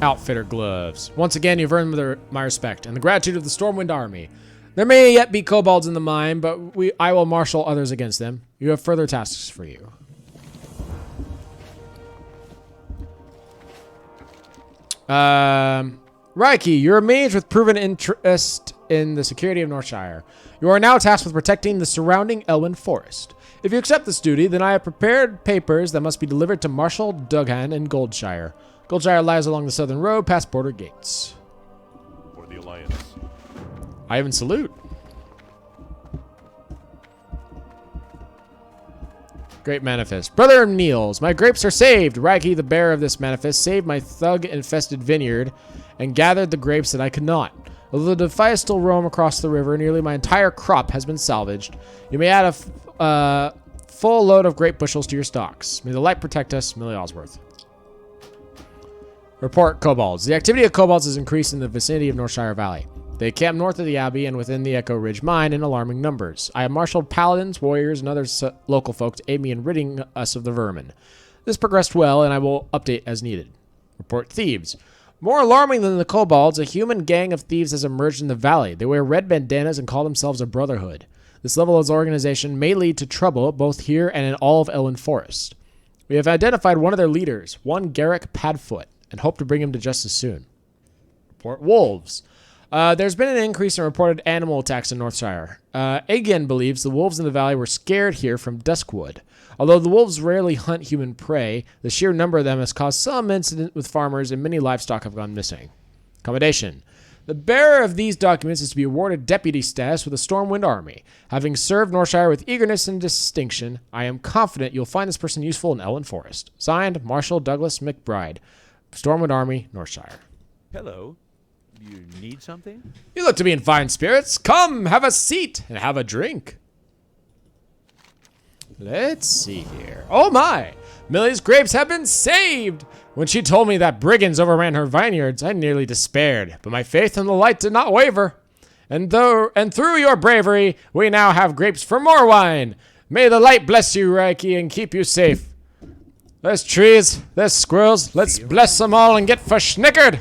Outfitter gloves. Once again, you've earned my respect and the gratitude of the Stormwind Army. There may yet be kobolds in the mine, but I will marshal others against them. You have further tasks for you. Reiki, you're a mage with proven interest in the security of Northshire. You are now tasked with protecting the surrounding Elwyn Forest. If you accept this duty, then I have prepared papers that must be delivered to Marshal Dughan in Goldshire. Goldshire lies along the southern road past border gates. For the Alliance. I even salute. Great manifest. Brother Niels, my grapes are saved. Raggy, the bearer of this manifest, saved my thug-infested vineyard and gathered the grapes that I could not. Although the Defias still roam across the river, nearly my entire crop has been salvaged. You may add a full load of grape bushels to your stocks. May the light protect us, Millie Osworth. Report kobolds. The activity of kobolds has increased in the vicinity of Northshire Valley. They camp north of the Abbey and within the Echo Ridge mine in alarming numbers. I have marshaled paladins, warriors, and other local folk to aid me in ridding us of the vermin. This progressed well, and I will update as needed. Report thieves. More alarming than the kobolds, a human gang of thieves has emerged in the valley. They wear red bandanas and call themselves a brotherhood. This level of organization may lead to trouble both here and in all of Elwyn Forest. We have identified one of their leaders, one Garrick Padfoot, and hope to bring him to justice soon. Report wolves. There's been an increase in reported animal attacks in Northshire. Aegon believes the wolves in the valley were scared here from Duskwood. Although the wolves rarely hunt human prey, the sheer number of them has caused some incident with farmers and many livestock have gone missing. Accommodation. The bearer of these documents is to be awarded deputy status with the Stormwind Army. Having served Northshire with eagerness and distinction, I am confident you'll find this person useful in Elwyn Forest. Signed, Marshal Douglas McBride, Stormwind Army, Northshire. Hello. You need something? You look to be in fine spirits. Come, have a seat and have a drink. Let's see here. Oh my! Millie's grapes have been saved! When she told me that brigands overran her vineyards, I nearly despaired, but my faith in the light did not waver. And through your bravery, we now have grapes for more wine. May the light bless you, Reiki, and keep you safe. There's trees, there's squirrels. Let's bless them all and get verschnickered.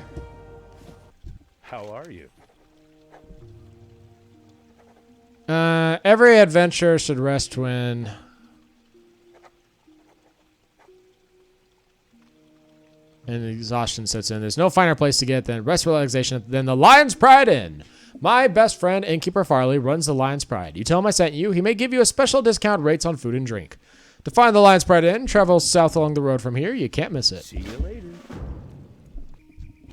How are you? Every adventure should rest when... and exhaustion sets in. There's no finer place to get than rest relaxation than the Lion's Pride Inn. My best friend, Innkeeper Farley, runs the Lion's Pride. You tell him I sent you, he may give you a special discount rates on food and drink. To find the Lion's Pride Inn, travel south along the road from here. You can't miss it. See you later.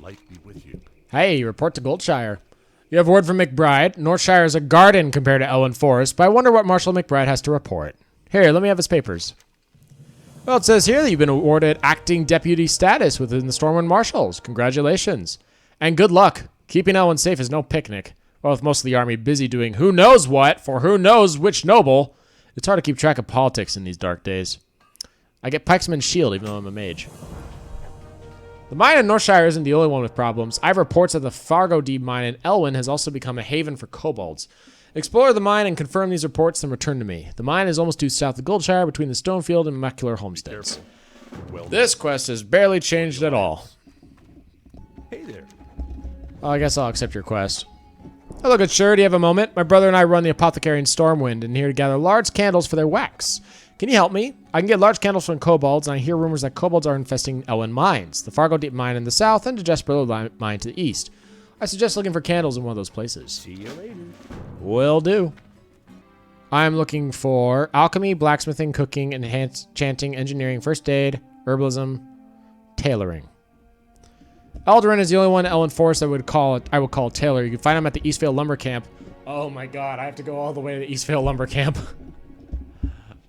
Light be with you. Hey, report to Goldshire. You have word from McBride. Northshire is a garden compared to Elwyn Forest, but I wonder what Marshal McBride has to report. Here, let me have his papers. Well, it says here that you've been awarded acting deputy status within the Stormwind Marshals. Congratulations. And good luck. Keeping Elwyn safe is no picnic. Well, with most of the army busy doing who knows what for who knows which noble, it's hard to keep track of politics in these dark days. I get Pikesman's shield even though I'm a mage. The mine in Northshire isn't the only one with problems. I have reports that the Fargo Deep mine in Elwyn has also become a haven for kobolds. Explore the mine and confirm these reports, then return to me. The mine is almost due south of Goldshire between the Stonefield and Macular homesteads. Well, This quest has barely changed at all. Hey there. Well, I guess I'll accept your quest. Hello, good sir. Do you have a moment? My brother and I run the apothecary in Stormwind and here to gather large candles for their wax. Can you help me? I can get large candles from kobolds, and I hear rumors that kobolds are infesting Elwyn mines, the Fargo Deep mine in the south, and the Jesperlo mine to the east. I suggest looking for candles in one of those places. See you later. Will do. I'm looking for alchemy, blacksmithing, cooking, enchanting, engineering, first aid, herbalism, tailoring. Alderin is the only one in Elwyn Forest I would call a tailor. You can find him at the Eastvale Lumber Camp. Oh my god, I have to go all the way to the Eastvale Lumber Camp.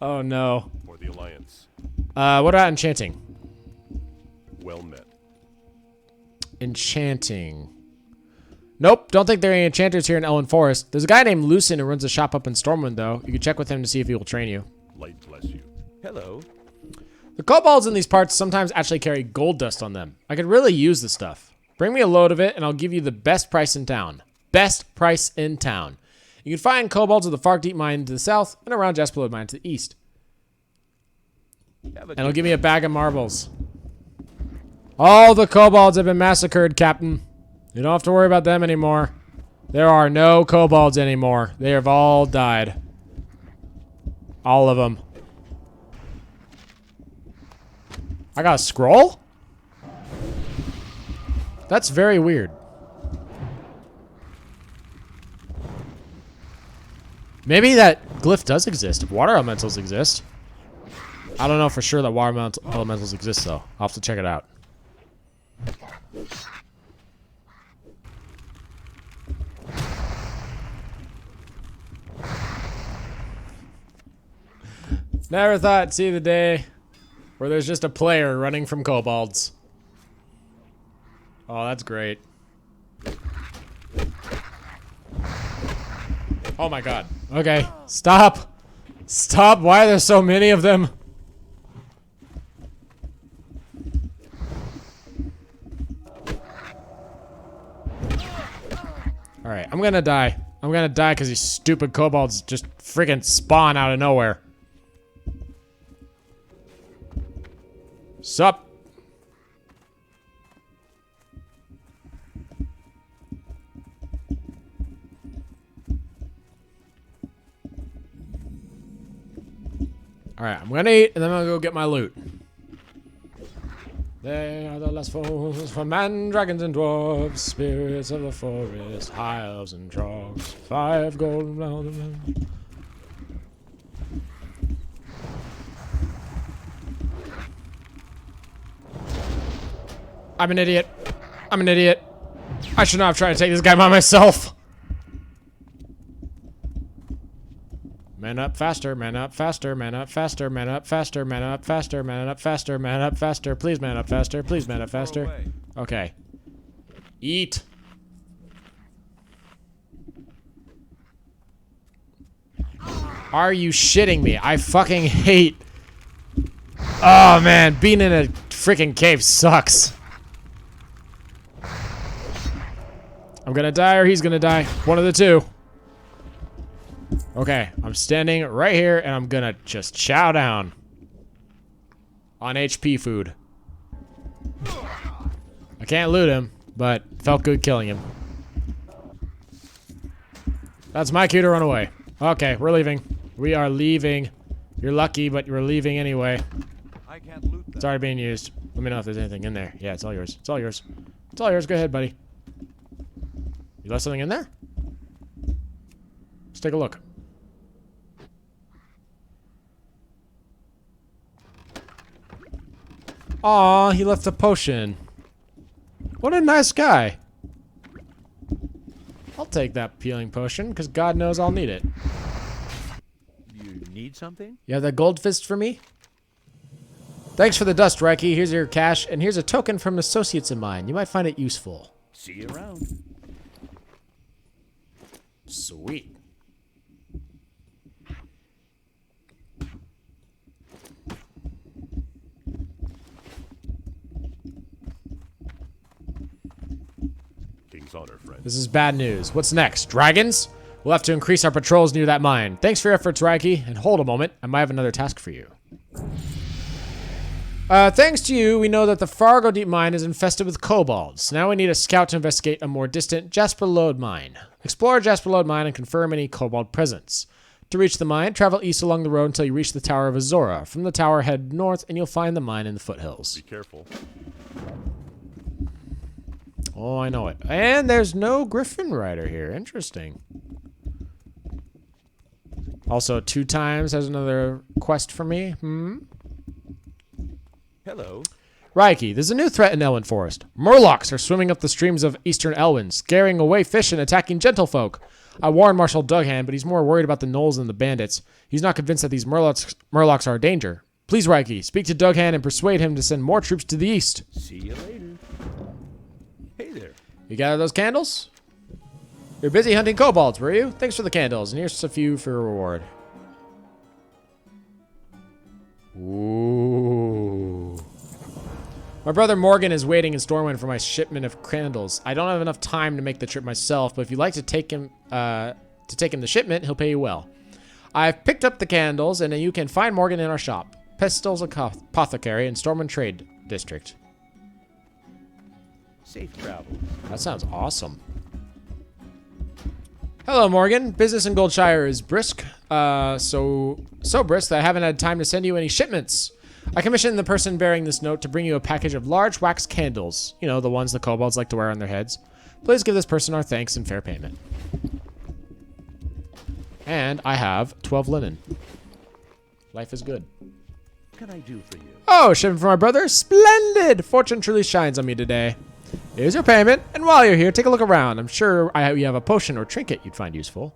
Oh no. for the Alliance. What about enchanting? Well met. Enchanting. Nope, don't think there are any enchanters here in Elwyn Forest. There's a guy named Lucien who runs a shop up in Stormwind, though. You can check with him to see if he will train you. Light bless you. Hello. The kobolds in these parts sometimes actually carry gold dust on them. I could really use the stuff. Bring me a load of it, and I'll give you the best price in town. Best price in town. You can find kobolds of the Fark Deep Mine to the south and around Jasperlode Mine to the east. And it'll give me a bag of marbles. All the kobolds have been massacred, Captain. You don't have to worry about them anymore. There are no kobolds anymore. They have all died. All of them. I got a scroll? That's very weird. Maybe that glyph does exist. If water elementals exist. I don't know for sure that water elementals exist, though. I'll have to check it out. Never thought I'd see the day where there's just a player running from kobolds. Oh, that's great. Oh my god. Okay, stop. Stop. Why are there so many of them? Alright, I'm gonna die. I'm gonna die because these stupid kobolds just freaking spawn out of nowhere. Sup? Alright, I'm gonna eat, and then I'm gonna go get my loot. They are the last foes for man, dragons, and dwarves, spirits of the forest, high elves and trogs, 5 golden mountain. I'm an idiot. I'm an idiot. I should not have tried to take this guy by myself. Man up faster, man up faster, man up faster, man up faster, man up faster, man up faster, man up faster. Please man up faster, please man up faster. Okay. Eat. Are you shitting me? I fucking hate... Oh man, being in a freaking cave sucks. I'm gonna die or he's gonna die. One of the two. Okay, I'm standing right here and I'm gonna just chow down on HP food. I can't loot him, but felt good killing him. That's my cue to run away. Okay, we're leaving. We are leaving. You're lucky, but we're leaving anyway. I can't loot that. It's already being used. Let me know if there's anything in there. Yeah, it's all yours. It's all yours. It's all yours. Go ahead, buddy. You left something in there? Let's take a look. Aw, he left a potion. What a nice guy. I'll take that healing potion, because God knows I'll need it. You need something? You have that gold fist for me? Thanks for the dust, Reiki. Here's your cash, and here's a token from associates of mine. You might find it useful. See you around. Sweet. King's honor, friend. This is bad news. What's next? Dragons? We'll have to increase our patrols near that mine. Thanks for your efforts, Reiki. And hold a moment. I might have another task for you. Thanks to you, we know that the Fargo Deep Mine is infested with kobolds. Now we need a scout to investigate a more distant Jasper Lode Mine. Explore Jasper Lode Mine and confirm any kobold presence. To reach the mine, travel east along the road until you reach the Tower of Azora. From the tower, head north and you'll find the mine in the foothills. Be careful. Oh, I know it. And there's no Griffin Rider here. Interesting. Also, 2 times has another quest for me. Hello. Reiki, there's a new threat in Elwyn Forest. Murlocs are swimming up the streams of eastern Elwyn, scaring away fish and attacking gentlefolk. I warned Marshal Dughan, but he's more worried about the gnolls than the bandits. He's not convinced that these Murlocs are a danger. Please, Reiki, speak to Dughan and persuade him to send more troops to the east. See you later. Hey there. You got those candles? You're busy hunting kobolds, were you? Thanks for the candles, and here's a few for a reward. Ooh. My brother Morgan is waiting in Stormwind for my shipment of candles. I don't have enough time to make the trip myself, but if you'd like to take him the shipment, he'll pay you well. I've picked up the candles, and you can find Morgan in our shop. Pistol's Apothecary in Stormwind Trade District. Safe travel. That sounds awesome. Hello, Morgan. Business in Goldshire is brisk. So brisk that I haven't had time to send you any shipments. I commissioned the person bearing this note to bring you a package of large wax candles. You know, the ones the kobolds like to wear on their heads. Please give this person our thanks and fair payment. And I have 12 linen. Life is good. What can I do for you? Oh, shipment for my brother? Splendid! Fortune truly shines on me today. Here's your payment, and while you're here, take a look around. I'm sure you have a potion or trinket you'd find useful.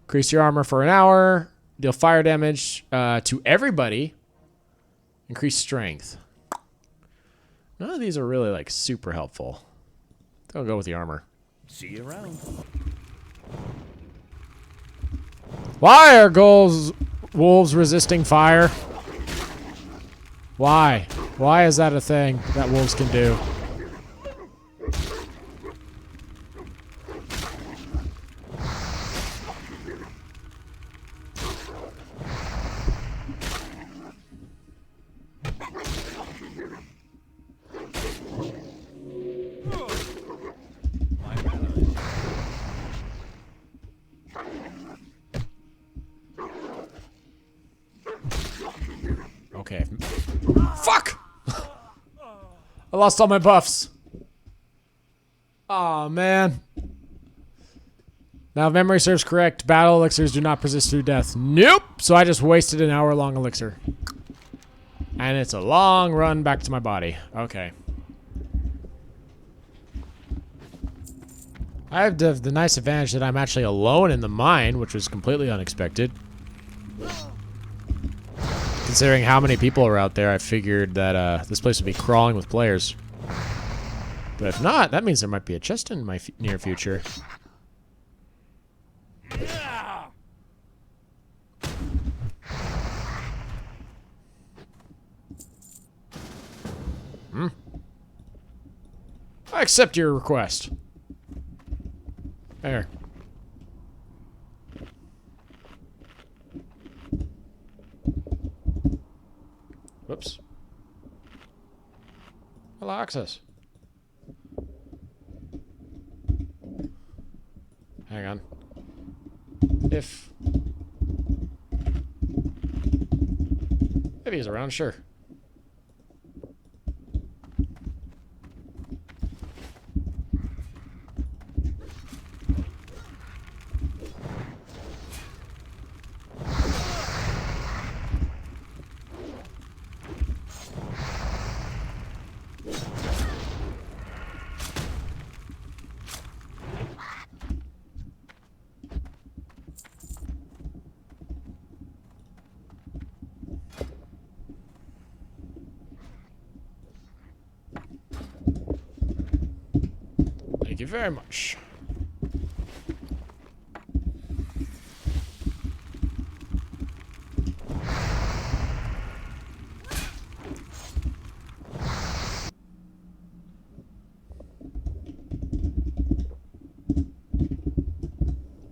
Increase your armor for an hour. Deal fire damage to everybody. Increase strength. None of these are really, like, super helpful. I'll go with the armor. See you around. Why are wolves resisting fire? Why? Why is that a thing that wolves can do? I lost all my buffs. Aw, man. Now, if memory serves correct, battle elixirs do not persist through death. Nope! So I just wasted an hour-long elixir. And it's a long run back to my body. Okay. I have the nice advantage that I'm actually alone in the mine, which was completely unexpected. Considering how many people are out there, I figured that this place would be crawling with players. But if not, that means there might be a chest in my near future. I accept your request. There. Whoops. Hello, access. Hang on. If he's around, sure. Thank you very much.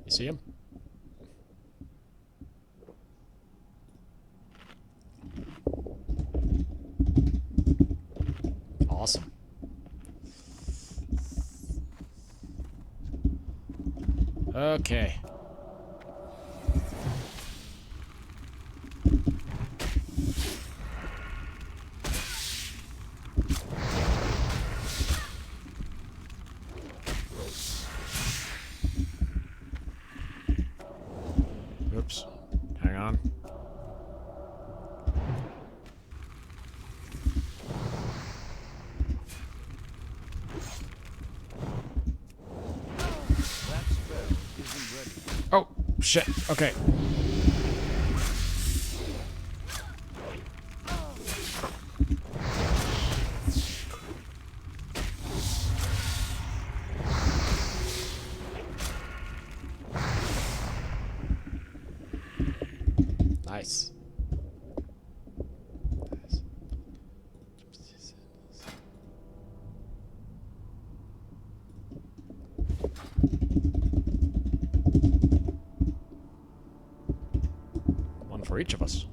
You see him? Awesome. Okay. Oops. Hang on. Oh, shit. Okay. Nice. One for each of us.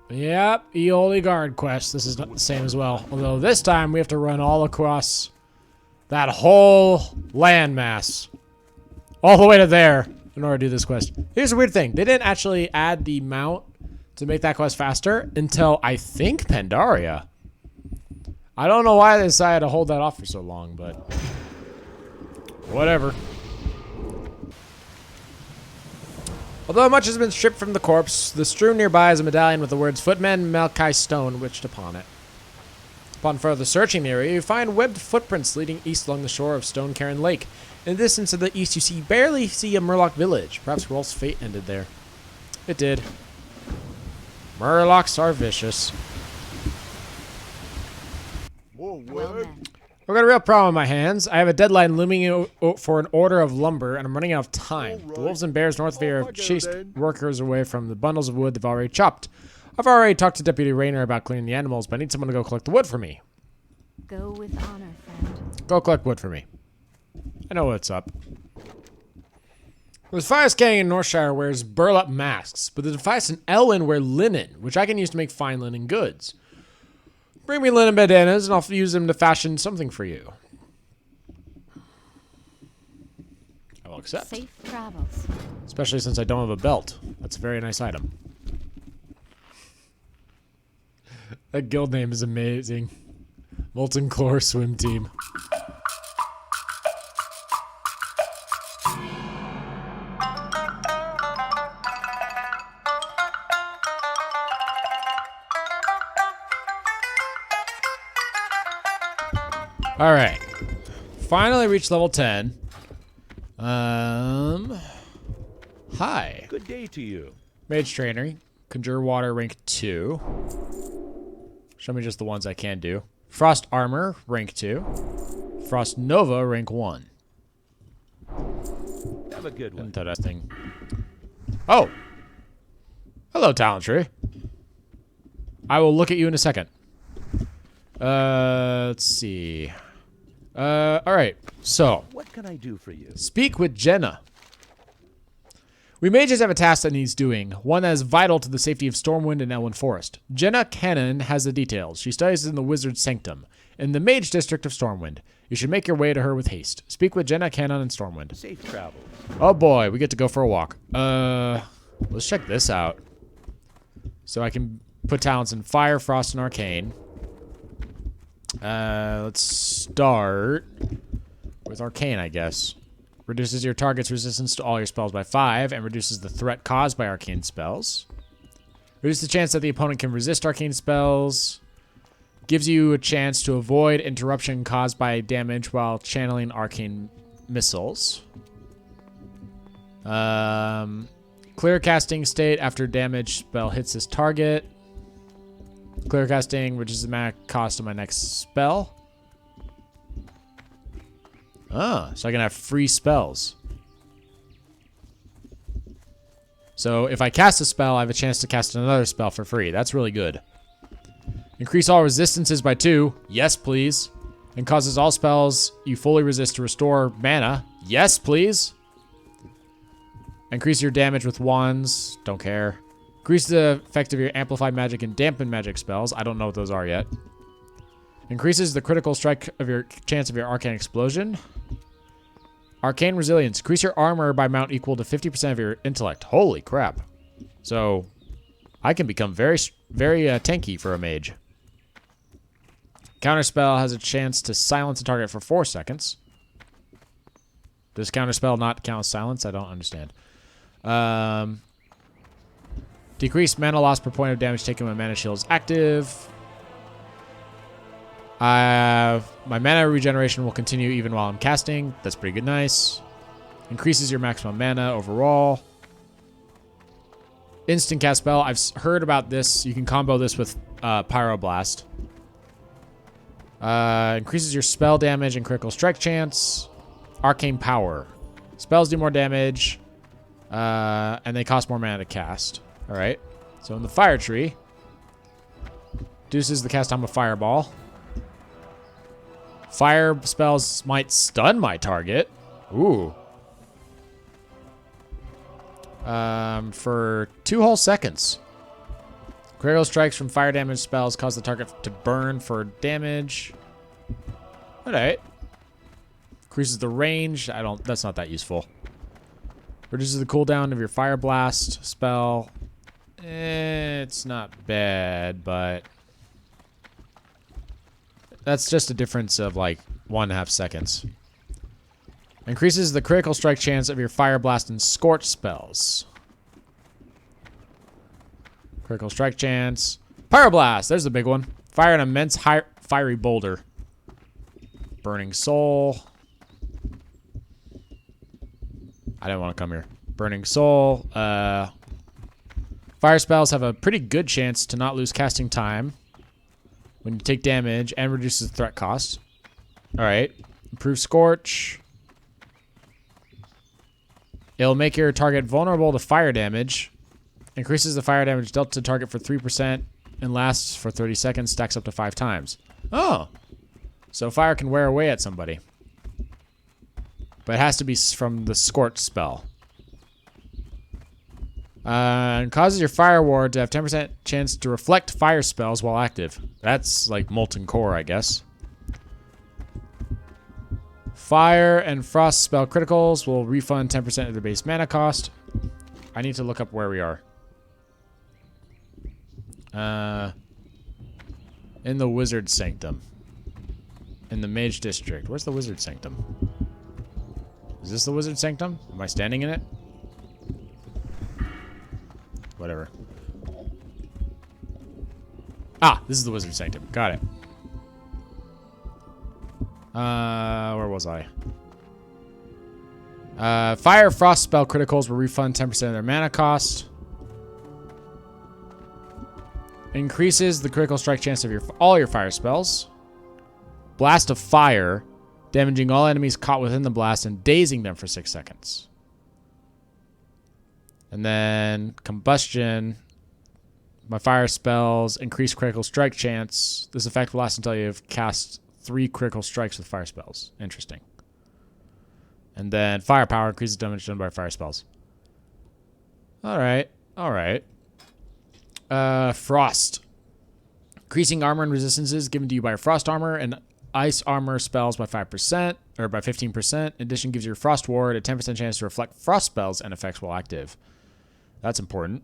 Yep, Eoli Guard quest. This is not the same as well. Although this time we have to run all across that whole landmass. All the way to there in order to do this quest. Here's a weird thing. They didn't actually add the mount to make that quest faster until, I think, Pandaria. I don't know why they decided to hold that off for so long, but whatever. Although much has been stripped from the corpse, the strewn nearby is a medallion with the words Footman Malkai Stone witched upon it. Upon further searching the area, you find webbed footprints leading east along the shore of Stone Cairn Lake. In the distance to the east, you barely see a Murloc village. Perhaps Rolf's fate ended there. It did. Murlocs are vicious. I've got a real problem on my hands. I have a deadline looming for an order of lumber, and I'm running out of time. The wolves and bears north of here have chased workers away from the bundles of wood they've already chopped. I've already talked to Deputy Rayner about cleaning the animals, but I need someone to go collect the wood for me. Go with honor, friend. Go collect wood for me. I know what's up. The Defias gang in Northshire wears burlap masks, but the Defias in Elwyn wear linen, which I can use to make fine linen goods. Bring me linen bandanas and I'll use them to fashion something for you. I will accept. Safe travels. Especially since I don't have a belt. That's a very nice item. That guild name is amazing. Molten Chlor Swim Team. All right. Finally reached level 10. Hi. Good day to you. Mage Trainer. Conjure Water, rank 2. Show me just the ones I can do. Frost Armor, rank 2. Frost Nova, rank 1. Have a good one. Interesting. Oh! Hello, Talent Tree. I will look at you in a second. Let's see. Alright. So, What can I do for you? speak with Jenna. We mages have a task that needs doing, one that is vital to the safety of Stormwind and Elwyn Forest. Jenna Cannon has the details. She studies in the Wizard's Sanctum, in the Mage District of Stormwind. You should make your way to her with haste. Speak with Jenna Cannon in Stormwind. Safe travels. Oh boy, we get to go for a walk. Let's check this out. So I can put talents in Fire, Frost, and Arcane. Let's start with Arcane, I guess. Reduces your target's resistance to all your spells by 5 and reduces the threat caused by arcane spells. Reduces the chance that the opponent can resist arcane spells. Gives you a chance to avoid interruption caused by damage while channeling arcane missiles. Clear casting state after damage spell hits this target. Clear casting reduces the mana cost of my next spell. Ah, so I can have free spells. So if I cast a spell, I have a chance to cast another spell for free. That's really good. Increase all resistances by 2. Yes, please. And causes all spells you fully resist to restore mana. Yes, please. Increase your damage with wands. Don't care. Increase the effect of your amplified magic and dampen magic spells. I don't know what those are yet. Increases the critical strike of your chance of your arcane explosion. Arcane resilience. Increase your armor by amount equal to 50% of your intellect. Holy crap. So, I can become very tanky for a mage. Counterspell has a chance to silence a target for 4 seconds. Does counterspell not count as silence? I don't understand. Decrease mana loss per point of damage taken when mana shield is active. My mana regeneration will continue even while I'm casting. That's pretty good, nice. Increases your maximum mana overall. Instant cast spell. I've heard about this. You can combo this with Pyroblast. Increases your spell damage and critical strike chance. Arcane power. Spells do more damage. And they cost more mana to cast. Alright. So in the fire tree. Reduces the cast time of fireball. Fire spells might stun my target. Ooh. For 2 whole seconds. Critical strikes from fire damage spells cause the target to burn for damage. Alright. Increases the range. That's not that useful. Reduces the cooldown of your fire blast spell. It's not bad, but that's just a difference of like 1.5 seconds. Increases the critical strike chance of your Fire Blast and Scorch spells. Critical strike chance. Pyroblast, there's the big one. Fire an immense fiery boulder. Burning Soul. I didn't want to come here. Burning Soul. Fire spells have a pretty good chance to not lose casting time when you take damage and reduces the threat cost. Alright. Improve Scorch. It'll make your target vulnerable to fire damage. Increases the fire damage dealt to target for 3% and lasts for 30 seconds. Stacks up to 5 times. Oh. So fire can wear away at somebody. But it has to be from the Scorch spell. And causes your fire ward to have 10% chance to reflect fire spells while active. That's like Molten Core, I guess. Fire and frost spell criticals will refund 10% of the base mana cost. I need to look up where we are. In the Wizard Sanctum. In the Mage District. Where's the Wizard Sanctum? Is this the Wizard Sanctum? Am I standing in it? Whatever. Ah, this is the Wizard Sanctum. Got it. Where was I? Fire Frost spell criticals will refund 10% of their mana cost. Increases the critical strike chance of all your fire spells. Blast of Fire, damaging all enemies caught within the blast and dazing them for 6 seconds. And then Combustion. My fire spells increase critical strike chance. This effect will last until you have cast 3 critical strikes with fire spells. Interesting. And then Firepower increases damage done by fire spells. Alright. Alright. Frost. Increasing armor and resistances given to you by your frost armor and ice armor spells by 5%, or by 15%. In addition, gives your frost ward a 10% chance to reflect frost spells and effects while active. That's important.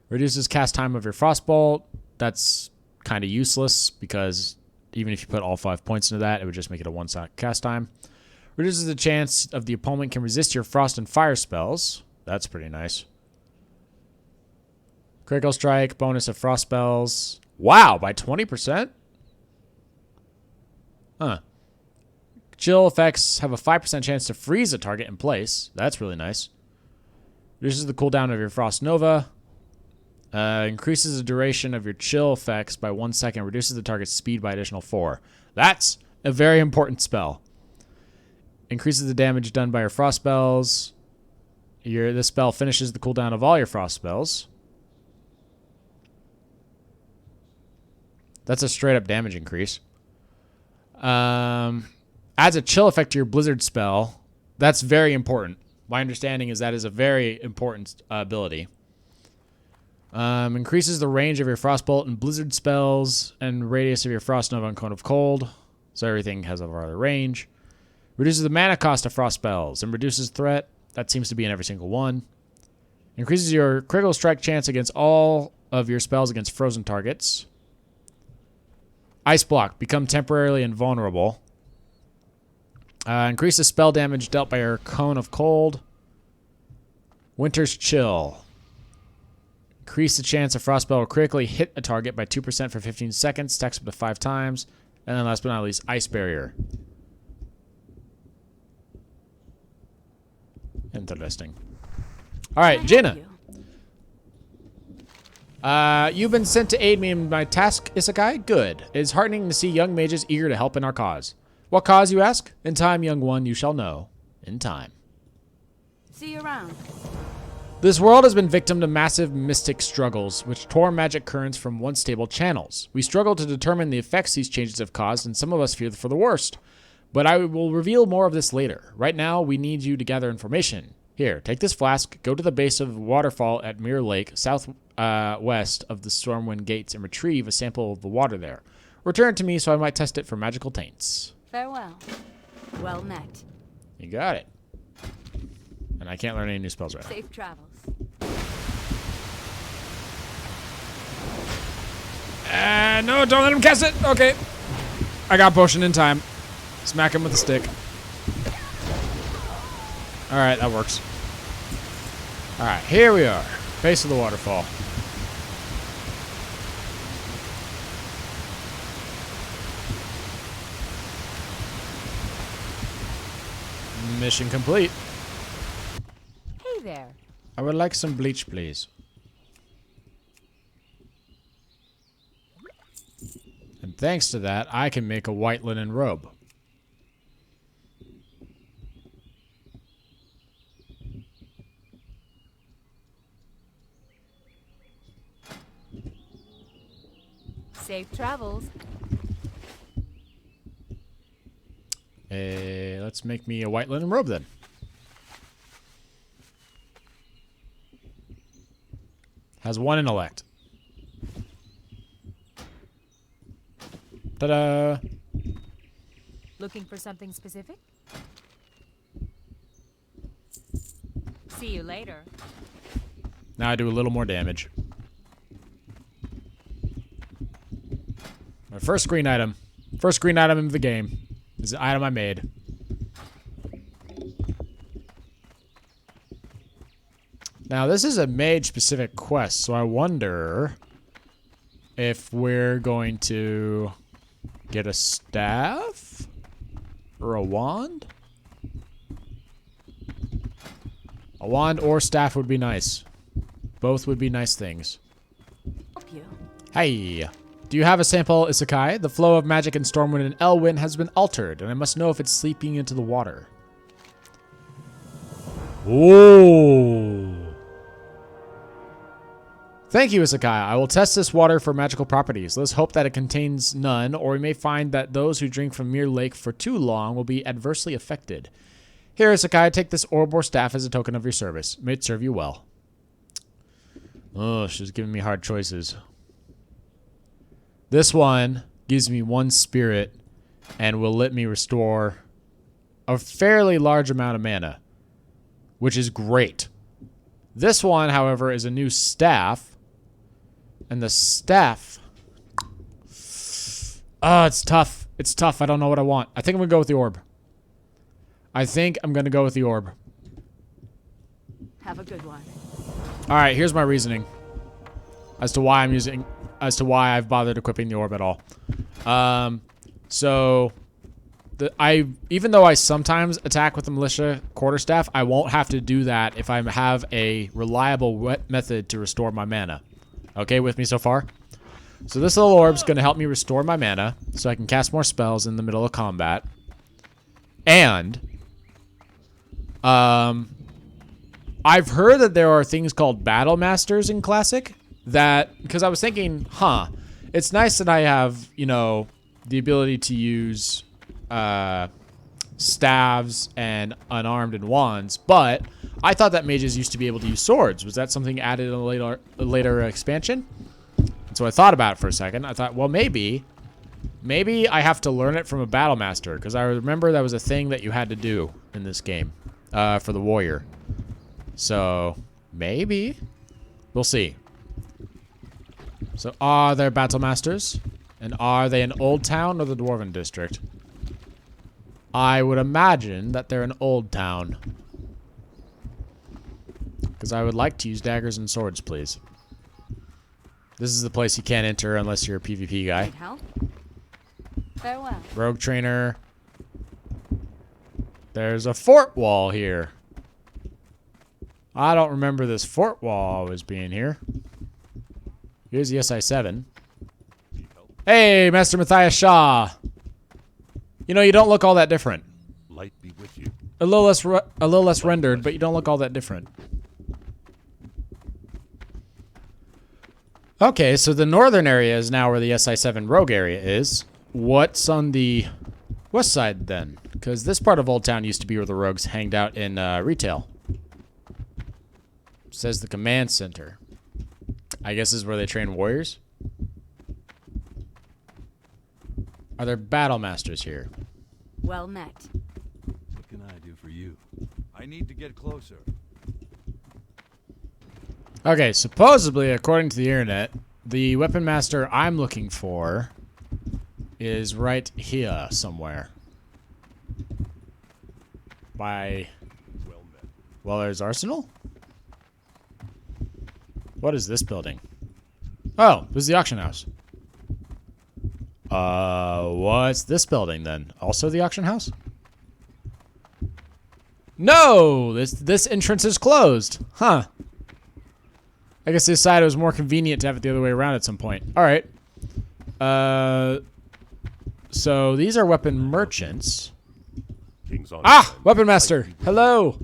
Reduces cast time of your frostbolt. That's kind of useless because even if you put all 5 points into that, it would just make it a 1-shot cast time. Reduces the chance of the opponent can resist your frost and fire spells. That's pretty nice. Critical strike, bonus of frost spells. Wow, by 20%? Huh. Chill effects have a 5% chance to freeze a target in place. That's really nice. Reduces the cooldown of your Frost Nova. Increases the duration of your chill effects by 1 second. Reduces the target's speed by additional 4. That's a very important spell. Increases the damage done by your frost spells. This spell finishes the cooldown of all your frost spells. That's a straight up damage increase. Adds a chill effect to your blizzard spell. That's very important. My understanding is that is a very important ability. Increases the range of your frostbolt and blizzard spells and radius of your frost nova and cone of cold. So everything has a farther range. Reduces the mana cost of frost spells and reduces threat. That seems to be in every single one. Increases your critical strike chance against all of your spells against frozen targets. Ice block. Become temporarily invulnerable. Increases spell damage dealt by your cone of cold. Winter's chill. Increase the chance a frostspell will critically hit a target by 2% for 15 seconds. Stacks up to 5 times. And then last but not least, ice barrier. Interesting. All right, Jaina. You've been sent to aid me in my task, Isekai? Good. It is heartening to see young mages eager to help in our cause. What cause, you ask? In time, young one, you shall know. In time. See you around. This world has been victim to massive mystic struggles, which tore magic currents from once stable channels. We struggle to determine the effects these changes have caused, and some of us fear for the worst. But I will reveal more of this later. Right now, we need you to gather information. Here, take this flask, go to the base of the waterfall at Mirror Lake, southwest of the Stormwind Gates, and retrieve a sample of the water there. Return it to me so I might test it for magical taints. Farewell. Well met. You got it. And I can't learn any new spells right now. Safe travels. No, don't let him cast it. Okay. I got potion in time. Smack him with a stick. Alright, that works. Alright, here we are. Base of the waterfall. Mission complete. Hey there. I would like some bleach, please. And thanks to that, I can make a white linen robe. Safe travels. Let's make me a white linen robe then. Has 1 intellect. Ta-da! Looking for something specific? See you later. Now I do a little more damage. My first green item. First green item in the game. Is the item I made. Now this is a mage-specific quest, so I wonder if we're going to get a staff? Or a wand? A wand or staff would be nice. Both would be nice things. Help you. Hey, do you have a sample Isekai? The flow of magic in Stormwind and Elwind has been altered, and I must know if it's seeping into the water. Ooh. Thank you, Isekai. I will test this water for magical properties. Let's hope that it contains none, or we may find that those who drink from Mere Lake for too long will be adversely affected. Here, Isekai, take this orb or staff as a token of your service. May it serve you well. Oh, she's giving me hard choices. This one gives me 1 spirit and will let me restore a fairly large amount of mana, which is great. This one, however, is a new staff. And the staff... Oh, it's tough. It's tough. I don't know what I want. I think I'm going to go with the orb. I think I'm going to go with the orb. Have a good one. Alright, here's my reasoning. As to why I've bothered equipping the orb at all. Even though I sometimes attack with the militia quarterstaff, I won't have to do that if I have a reliable method to restore my mana. Okay with me so far? So this little orb's going to help me restore my mana so I can cast more spells in the middle of combat. And I've heard that there are things called battle masters in Classic that, because I was thinking, it's nice that I have, you know, the ability to use staves and unarmed and wands, but I thought that mages used to be able to use swords. Was that something added in a later expansion? And so I thought about it for a second. I thought, well, maybe I have to learn it from a battle master, because I remember that was a thing that you had to do in this game for the warrior. So maybe we'll see. So are there battle masters, and are they in Old Town or the Dwarven District? I would imagine that they're in Old Town. Because I would like to use daggers and swords, please. This is the place you can't enter unless you're a PvP guy. Need help? Farewell. Rogue trainer. There's a fort wall here. I don't remember this fort wall always being here. Here's the SI-7. Hey, Master Matthias Shaw. You know, you don't look all that different. Light be with you. A little less rendered, but you don't look all that different. Okay, so the northern area is now where the SI-7 rogue area is. What's on the west side then? Because this part of Old Town used to be where the rogues hanged out in retail. Says the command center. I guess this is where they train warriors. Are there battle masters here? Well met. What can I do for you? I need to get closer. Okay, supposedly, according to the internet, the weapon master I'm looking for is right here somewhere. By Weller's Arsenal? What is this building? Oh, this is the auction house. What's this building then? Also the auction house? No! This entrance is closed. Huh. I guess they decided it was more convenient to have it the other way around at some point. Alright. So these are weapon merchants. King's Honor, Ah! friend. Weapon master! Hello!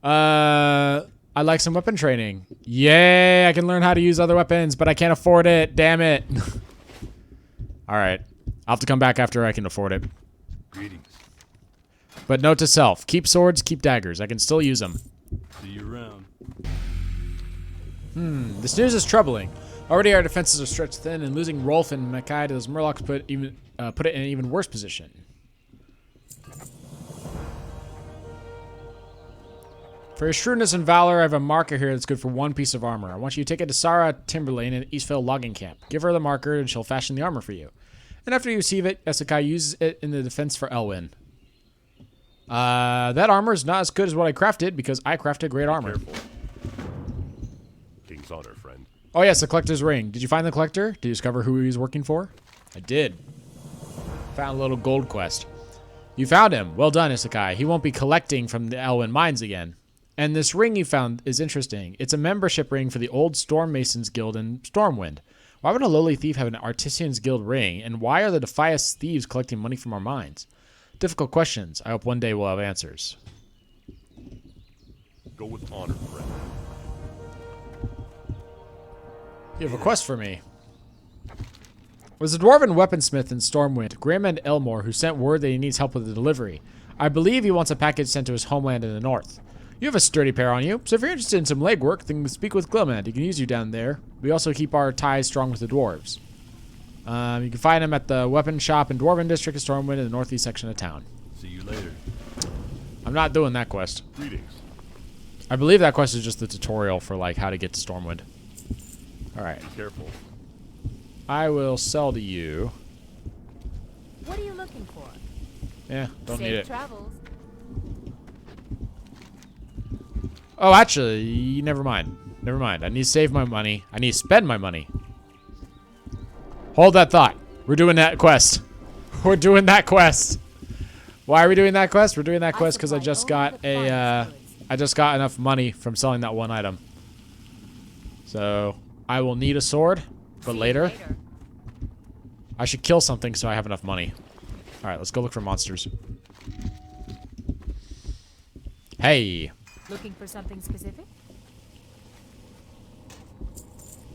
I'd like some weapon training. Yay! I can learn how to use other weapons, but I can't afford it. Damn it. Alright. I'll have to come back after I can afford it. Greetings. But note to self. Keep swords, keep daggers. I can still use them. See you around. This news is troubling. Already our defenses are stretched thin, and losing Rolf and Mackay to those Murlocs put it in an even worse position. For your shrewdness and valor, I have a marker here that's good for 1 piece of armor. I want you to take it to Sarah Timberlane in Eastvale logging camp. Give her the marker and she'll fashion the armor for you. And after you receive it, Isekai uses it in the defense for Elwyn. That armor is not as good as what I crafted because I crafted great armor. Careful. King's honor, friend. Oh yes, the collector's ring. Did you find the collector? Did you discover who he was working for? I did. Found a little gold quest. You found him. Well done, Isekai. He won't be collecting from the Elwyn mines again. And this ring you found is interesting. It's a membership ring for the old Storm Masons Guild in Stormwind. Why would a lowly thief have an Artisans Guild ring? And why are the Defias thieves collecting money from our mines? Difficult questions. I hope one day we'll have answers. Go with honor, friend. You have a quest for me. Was a dwarven weaponsmith in Stormwind, Graham Elmore, who sent word that he needs help with the delivery. I believe he wants a package sent to his homeland in the north. You have a sturdy pair on you, so if you're interested in some legwork, then speak with Glomand. He can use you down there. We also keep our ties strong with the dwarves. You can find him at the weapon shop in Dwarven District of Stormwind in the northeast section of town. See you later. I'm not doing that quest. Greetings. I believe that quest is just the tutorial for like how to get to Stormwind. Alright. Be careful. I will sell to you. What are you looking for? Yeah, don't need Safe it. travels. Oh, actually, never mind. Never mind. I need to save my money. I need to spend my money. Hold that thought. We're doing that quest. We're doing that quest. Why are we doing that quest? We're doing that quest because I just got a, I just got enough money from selling that one item. So, I will need a sword, but later. I should kill something so I have enough money. Alright, let's go look for monsters. Hey. Looking for something specific?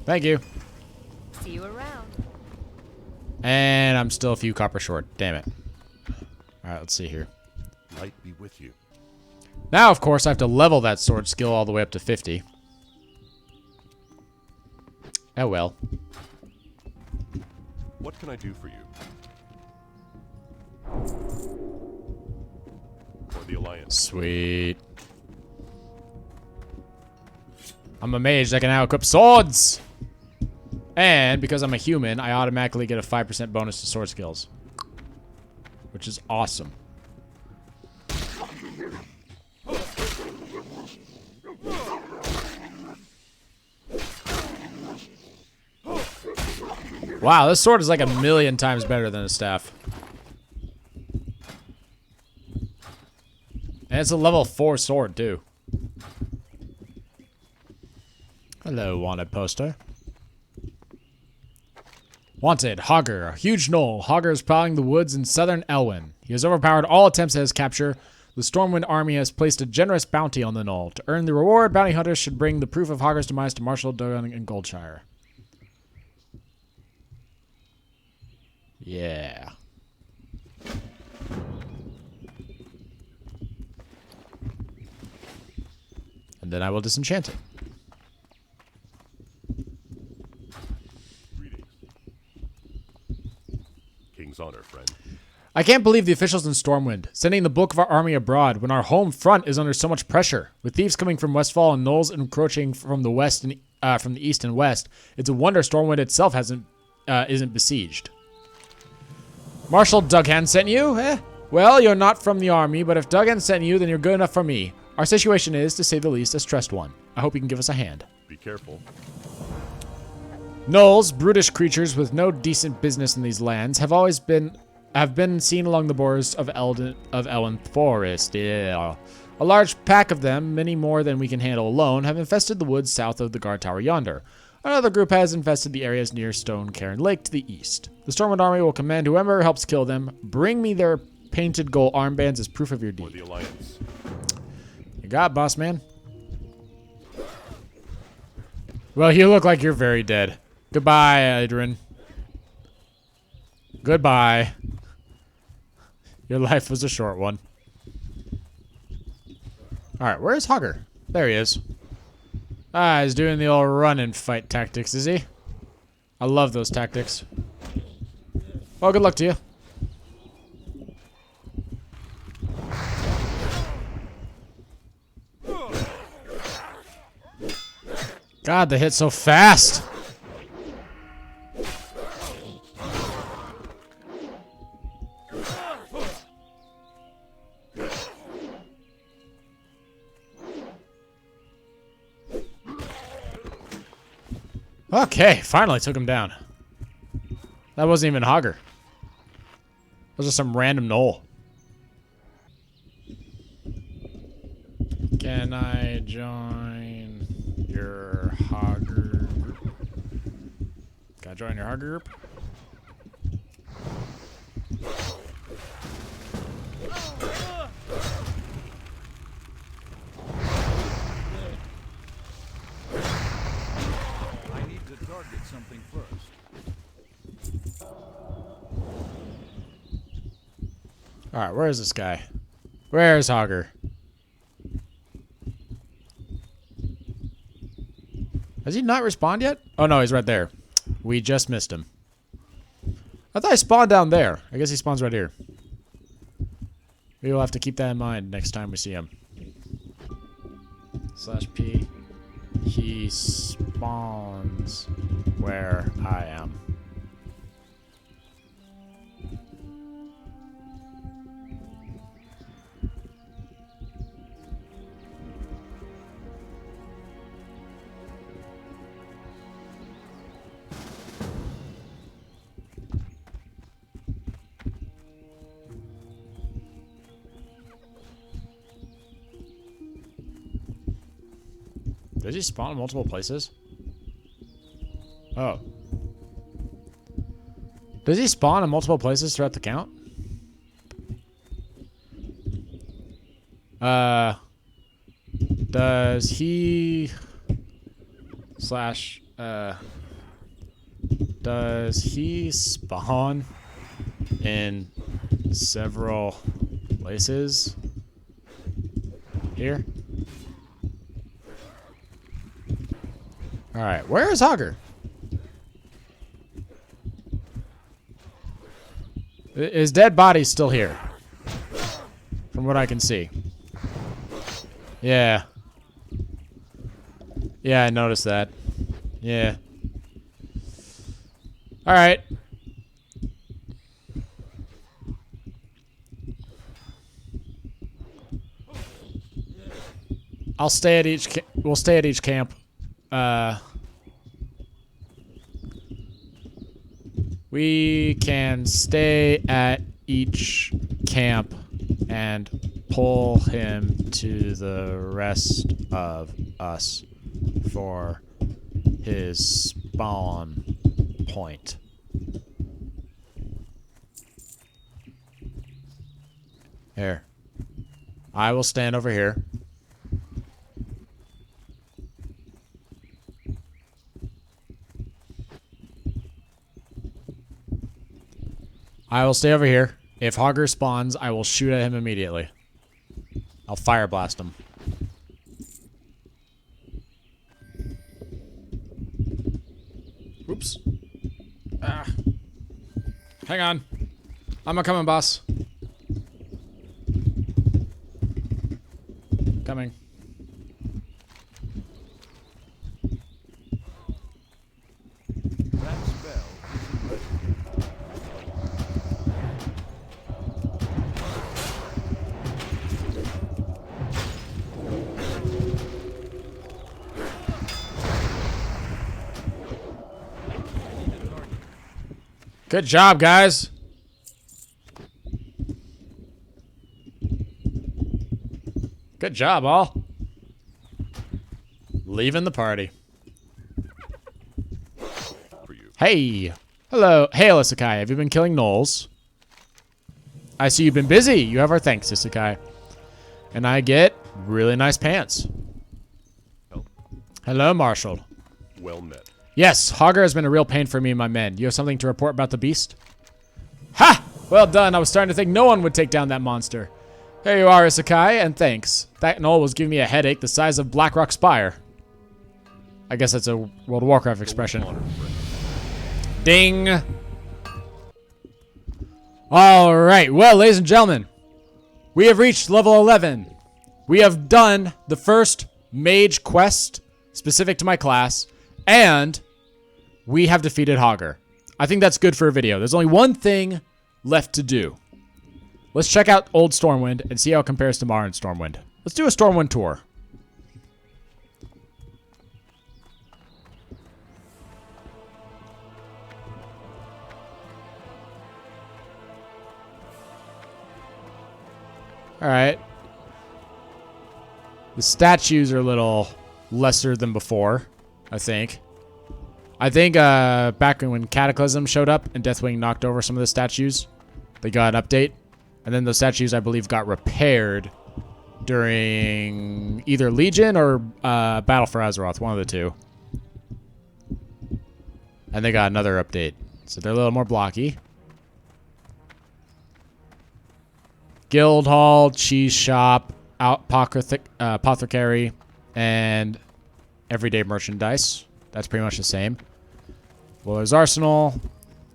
Thank you. See you around. And I'm still a few copper short. Damn it. Alright, let's see here. Light be with you. Now, of course, I have to level that sword skill all the way up to 50. Oh well. What can I do for you? For the Alliance. Sweet. I'm a mage. I can now equip swords. And because I'm a human, I automatically get a 5% bonus to sword skills. Which is awesome. Wow, this sword is like 1,000,000 times better than a staff. And it's a level 4 sword, too. Hello, wanted poster. Wanted, Hogger, a huge gnoll. Hogger is prowling the woods in southern Elwyn. He has overpowered all attempts at his capture. The Stormwind army has placed a generous bounty on the gnoll. To earn the reward, bounty hunters should bring the proof of Hogger's demise to Marshal Duggan in Goldshire. Yeah. And then I will disenchant it. Greetings. King's honor, friend. I can't believe the officials in Stormwind sending the bulk of our army abroad when our home front is under so much pressure. With thieves coming from Westfall and gnolls encroaching from the west and from the east and west, it's a wonder Stormwind itself isn't besieged. Marshal Duggan sent you? Well, you're not from the army, but if Duggan sent you, then you're good enough for me. Our situation is, to say the least, a stressed one. I hope you can give us a hand. Be careful. Gnolls, brutish creatures with no decent business in these lands, have been seen along the borders of Elwyn Forest. Yeah. A large pack of them, many more than we can handle alone, have infested the woods south of the guard tower yonder. Another group has infested the areas near Stone Cairn Lake to the east. The Stormwind army will command whoever helps kill them. Bring me their painted gold armbands as proof of your For deed. the Alliance. You got it, boss man. Well, you look like you're very dead. Goodbye, Adrian. Goodbye. Your life was a short one. Alright, where is Hogger? There he is. Ah, he's doing the old run and fight tactics, is he? I love those tactics. Well, good luck to you. God, they hit so fast. Okay, finally took him down. That wasn't even Hogger. That was just some random knoll. Can I join your Hogger group? Can I join your Hogger group? I need to target something first. Alright, where is this guy? Where's Hogger? Has he not respawned yet? Oh no, he's right there. We just missed him. I thought he spawned down there. I guess he spawns right here. We will have to keep that in mind next time we see him. /P. He spawns where I am. Does he spawn in multiple places? Oh. Does he spawn in multiple places throughout the count? Does he... Does he spawn in several places? Here? Alright, where is Hogger? His dead body's still here. From what I can see. Yeah. Yeah, I noticed that. Yeah. Alright. I'll stay at each we'll stay at each camp. We can stay at each camp and pull him to the rest of us for his spawn point. Here. I will stand over here. I will stay over here. If Hogger spawns, I will shoot at him immediately. I'll fire blast him. Oops. Ah. Hang on. I'm a coming, boss. Coming. That spell isn't ready. Good job, guys. Good job, all. Leaving the party. For you. Hey. Hello. Hail, Isekai. Have you been killing gnolls? I see you've been busy. You have our thanks, Isekai. And I get really nice pants. Help. Hello, Marshal. Well met. Yes, Hogger has been a real pain for me and my men. You have something to report about the beast? Ha! Well done. I was starting to think no one would take down that monster. Here you are, Isekai, and thanks. That gnoll was giving me a headache the size of Blackrock Spire. I guess that's a World of Warcraft expression. Honor, friend. Ding. All right. Well, ladies and gentlemen, we have reached level 11. We have done the first mage quest specific to my class, and we have defeated Hogger. I think that's good for a video. There's only one thing left to do. Let's check out Old Stormwind and see how it compares to modern Stormwind. Let's do a Stormwind tour. All right. The statues are a little lesser than before, I think. Back when Cataclysm showed up and Deathwing knocked over some of the statues, they got an update. And then those statues, I believe, got repaired during either Legion or Battle for Azeroth, one of the two. And they got another update. So they're a little more blocky. Guild Hall, Cheese Shop, Apothecary, and Everyday Merchandise. That's pretty much the same. Willer's Arsenal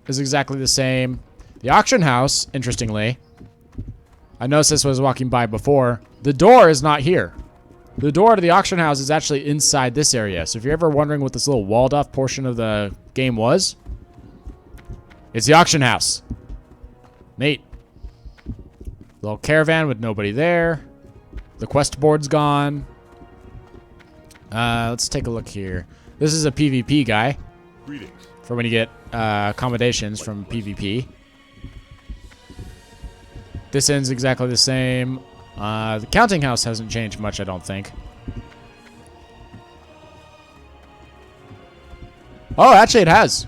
is exactly the same. The Auction House, interestingly, I noticed this was walking by before. The door is not here. The door to the Auction House is actually inside this area. So if you're ever wondering what this little walled off portion of the game was, it's the Auction House. Neat. Little caravan with nobody there. The quest board's gone. Let's take a look here. This is a PvP guy. Greetings. For when you get accommodations from PvP. This end's exactly the same. The counting house hasn't changed much, I don't think. Oh, actually it has.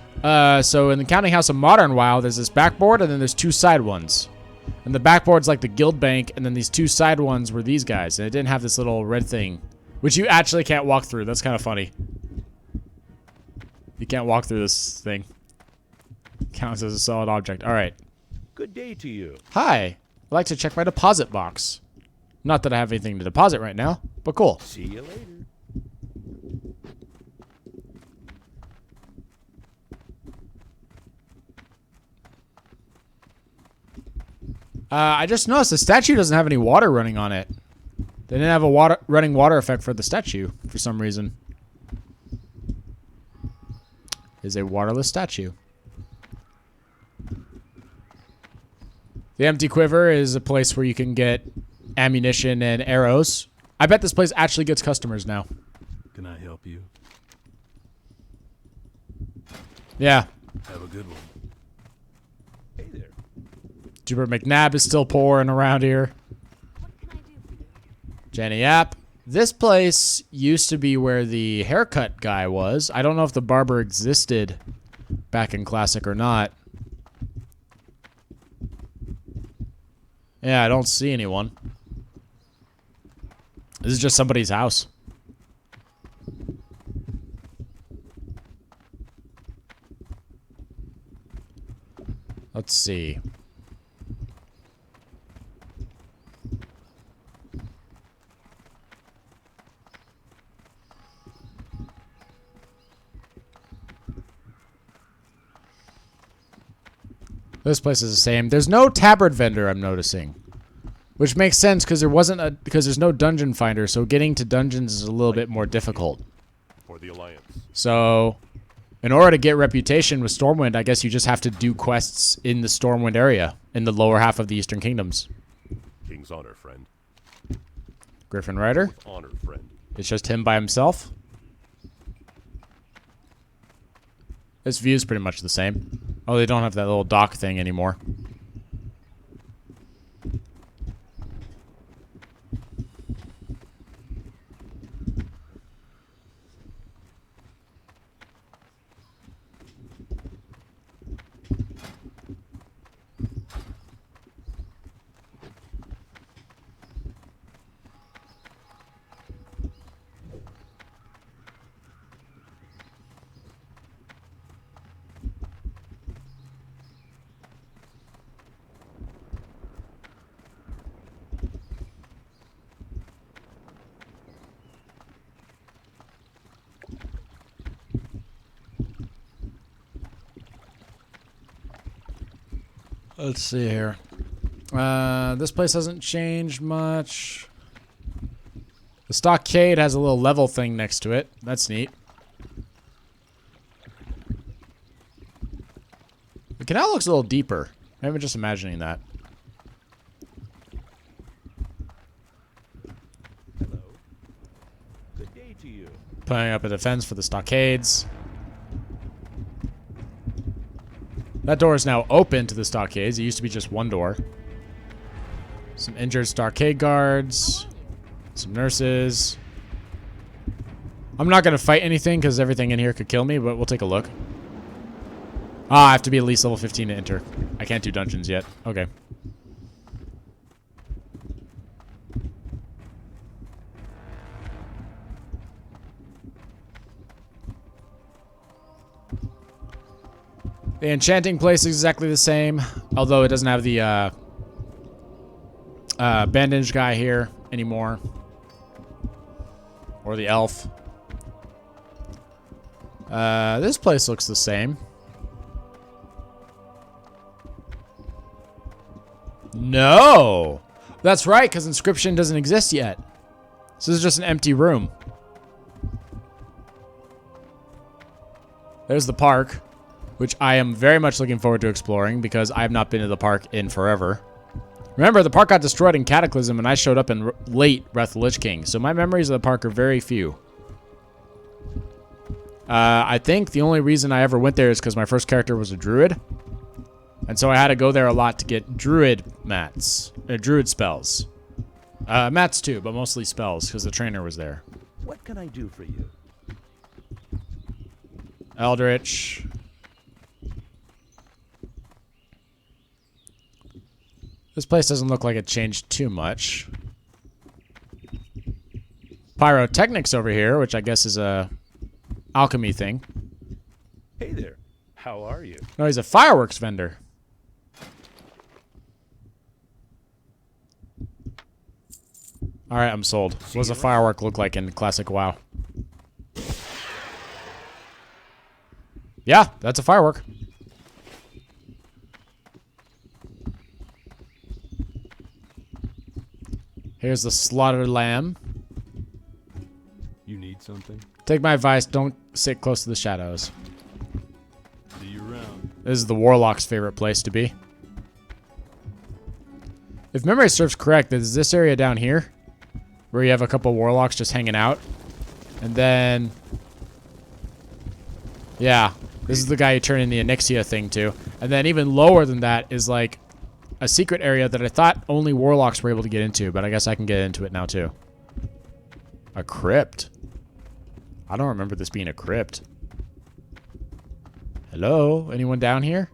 So in the counting house of Modern WoW, there's this backboard and then there's two side ones. And the backboard's like the guild bank, and then these two side ones were these guys. And it didn't have this little red thing, which you actually can't walk through. That's kind of funny. You can't walk through this thing. Counts as a solid object. All right. Good day to you. Hi. I'd like to check my deposit box. Not that I have anything to deposit right now, but cool. See you later. I just noticed the statue doesn't have any water running on it. They didn't have a running water effect for the statue for some reason. Is a waterless statue. The Empty Quiver is a place where you can get ammunition and arrows. I bet this place actually gets customers now. Can I help you? Yeah. Have a good one. Hey there. Jupiter McNabb is still pouring around here. What can I do for you? Jenny App. This place used to be where the haircut guy was. I don't know if the barber existed back in Classic or not. Yeah, I don't see anyone. This is just somebody's house. Let's see. This place is the same. There's no tabard vendor, I'm noticing. Which makes sense because because there's no dungeon finder, so getting to dungeons is a little bit more difficult. For the Alliance. So, in order to get reputation with Stormwind, I guess you just have to do quests in the Stormwind area, in the lower half of the Eastern Kingdoms. King's honor, friend. Griffin Rider? With honor, friend. It's just him by himself. This view is pretty much the same. Oh, they don't have that little dock thing anymore. Let's see here. This place hasn't changed much. The stockade has a little level thing next to it. That's neat. The canal looks a little deeper. Maybe I'm just imagining that. Hello. Good day to you. Putting up a defense for the stockades. That door is now open to the stockades. It used to be just one door. Some injured stockade guards. Some nurses. I'm not going to fight anything because everything in here could kill me, but we'll take a look. Ah, I have to be at least level 15 to enter. I can't do dungeons yet. Okay. The enchanting place is exactly the same, although it doesn't have the bandage guy here anymore. Or the elf. This place looks the same. No! That's right, because inscription doesn't exist yet. This is just an empty room. There's the park, which I am very much looking forward to exploring because I have not been to the park in forever. Remember, the park got destroyed in Cataclysm and I showed up in late Breath of the Lich King, so my memories of the park are very few. I think the only reason I ever went there is because my first character was a druid. And so I had to go there a lot to get druid mats. Druid spells. Mats too, but mostly spells because the trainer was there. What can I do for you? Eldritch. This place doesn't look like it changed too much. Pyrotechnics over here, which I guess is a alchemy thing. Hey there. How are you? No, he's a fireworks vendor. Alright, I'm sold. What does a firework look like in classic WoW? Yeah, that's a firework. Here's the slaughtered lamb. You need something? Take my advice, don't sit close to the shadows. See you around. This is the warlock's favorite place to be. If memory serves correct, there's this area down here where you have a couple warlocks just hanging out. And then... yeah, this is the guy you turn in the Onyxia thing to. And then even lower than that is like a secret area that I thought only warlocks were able to get into, but I guess I can get into it now too. A crypt. I don't remember this being a crypt. Hello? Anyone down here?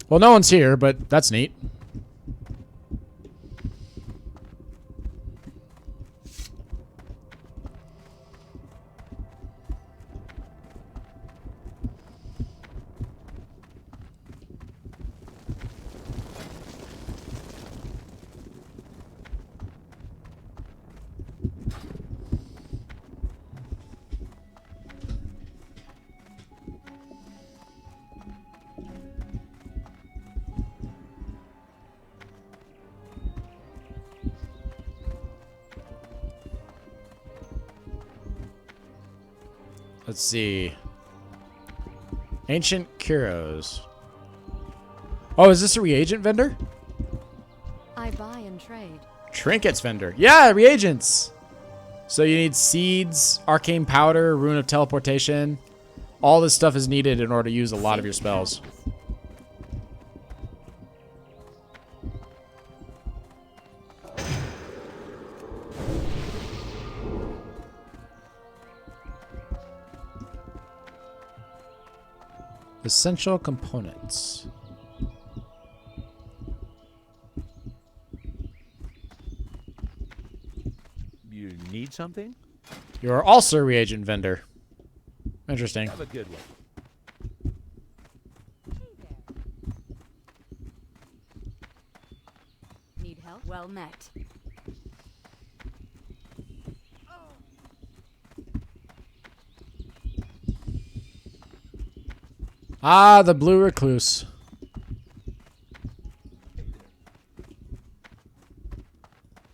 Well, no one's here, but that's neat. Let's see. Ancient Kuros. Oh, is this a reagent vendor? I buy and trade. Trinkets vendor. Yeah, reagents. So you need seeds, arcane powder, rune of teleportation. All this stuff is needed in order to use a lot of your spells. Essential components. You need something? You are also a reagent vendor. Interesting. Have a good one. help? Well met. Ah, the blue recluse.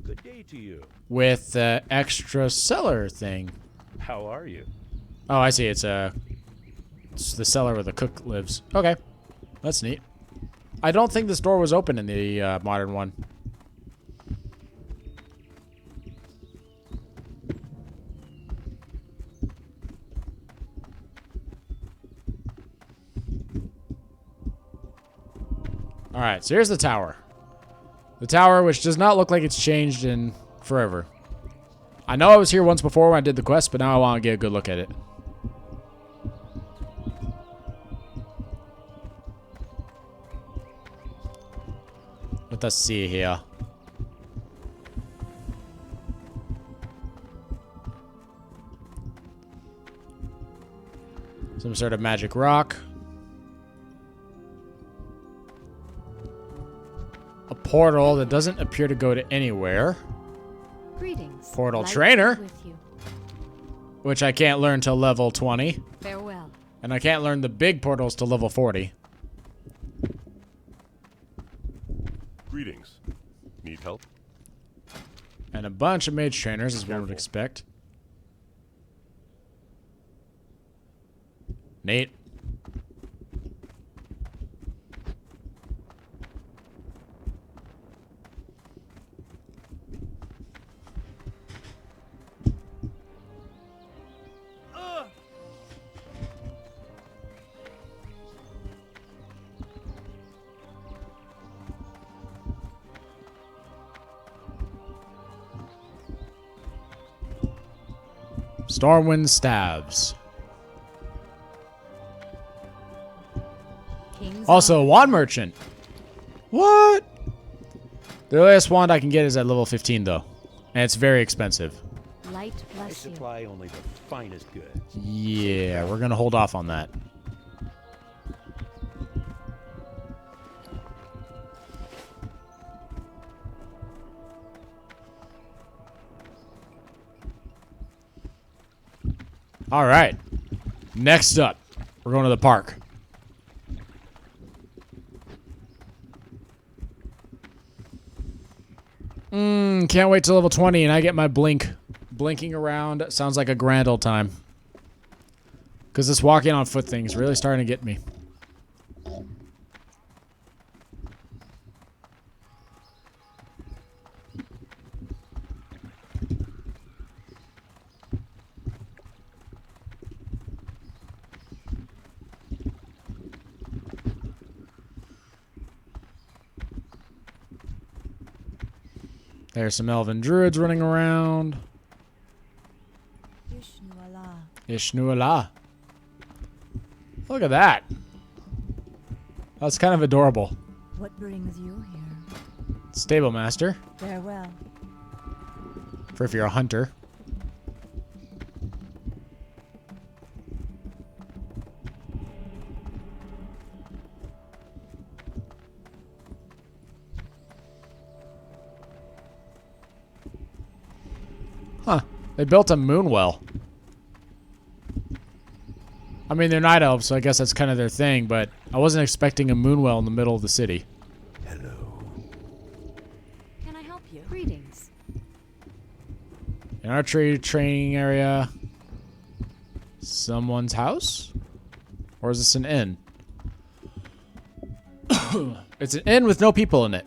Good day to you. With the extra cellar thing. How are you? Oh, I see. It's the cellar where the cook lives. Okay. That's neat. I don't think this door was open in the modern one. Alright, so here's the tower. The tower, which does not look like it's changed in forever. I know I was here once before when I did the quest, but now I want to get a good look at it. Let us see here. Some sort of magic rock. A portal that doesn't appear to go to anywhere. Greetings. Portal Light trainer. with you. Which I can't learn till level 20. Farewell. And I can't learn the big portals till level 40. Greetings. Need help? And a bunch of mage trainers, as one would Careful. expect. Nate. Stormwind staves. King's Also, a Honor. wand merchant. What? The earliest wand I can get is at level 15, though. And it's very expensive. Light I bless you. supply only the finest goods. Yeah, we're going to hold off on that. All right. Next up, we're going to the park. Can't wait till level 20 and I get my blink. Blinking around sounds like a grand old time. Because this walking on foot thing is really starting to get me. There's some elven druids running around. Ishnuala. Look at that. That's kind of adorable. What brings you here? Stable master. Farewell. For if you're a hunter. Huh. They built a moon well. I mean, they're night elves, so I guess that's kind of their thing, but I wasn't expecting a moon well in the middle of the city. Hello. Can I help you? Greetings. An archery training area. Someone's house? Or is this an inn? It's an inn with no people in it.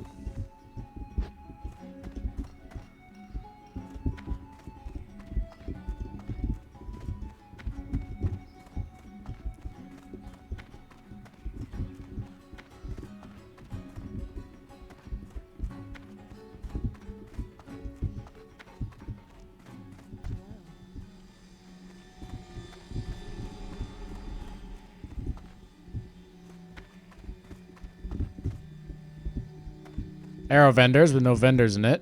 Arrow vendors with no vendors in it.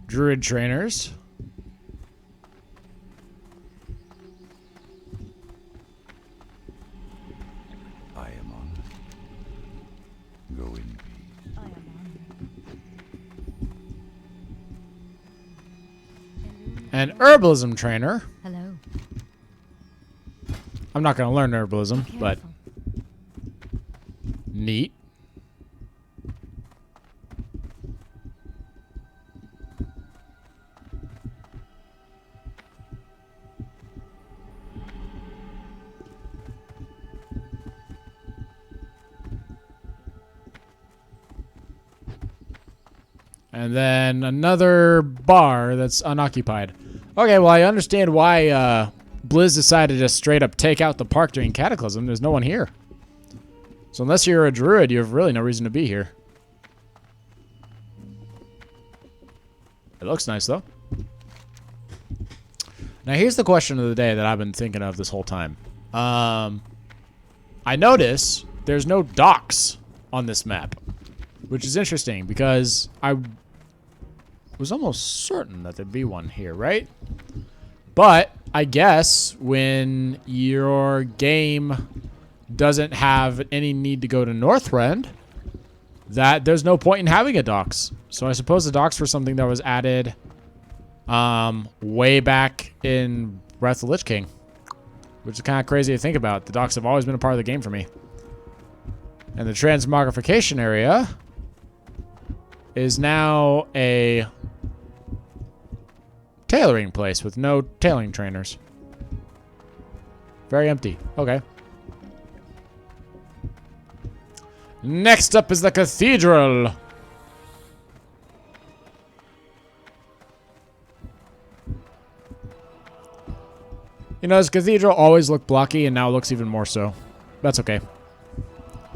Druid trainers. I am honored. Go in peace. I am honored. An herbalism trainer. Hello. I'm not going to learn herbalism, but Careful. neat. And then another bar that's unoccupied. Okay, well, I understand why Blizz decided to straight up take out the park during Cataclysm. There's no one here. So unless you're a druid, you have really no reason to be here. It looks nice, though. Now, here's the question of the day that I've been thinking of this whole time. I notice there's no docks on this map, which is interesting because I was almost certain that there'd be one here, right? But I guess when your game doesn't have any need to go to Northrend, that there's no point in having a docks. So I suppose the docks were something that was added way back in Wrath of the Lich King, which is kind of crazy to think about. The docks have always been a part of the game for me. And the transmogrification area is now a tailoring place with no tailoring trainers. Very empty. Okay. Next up is the cathedral. You know, this cathedral always looked blocky and now it looks even more so. That's okay.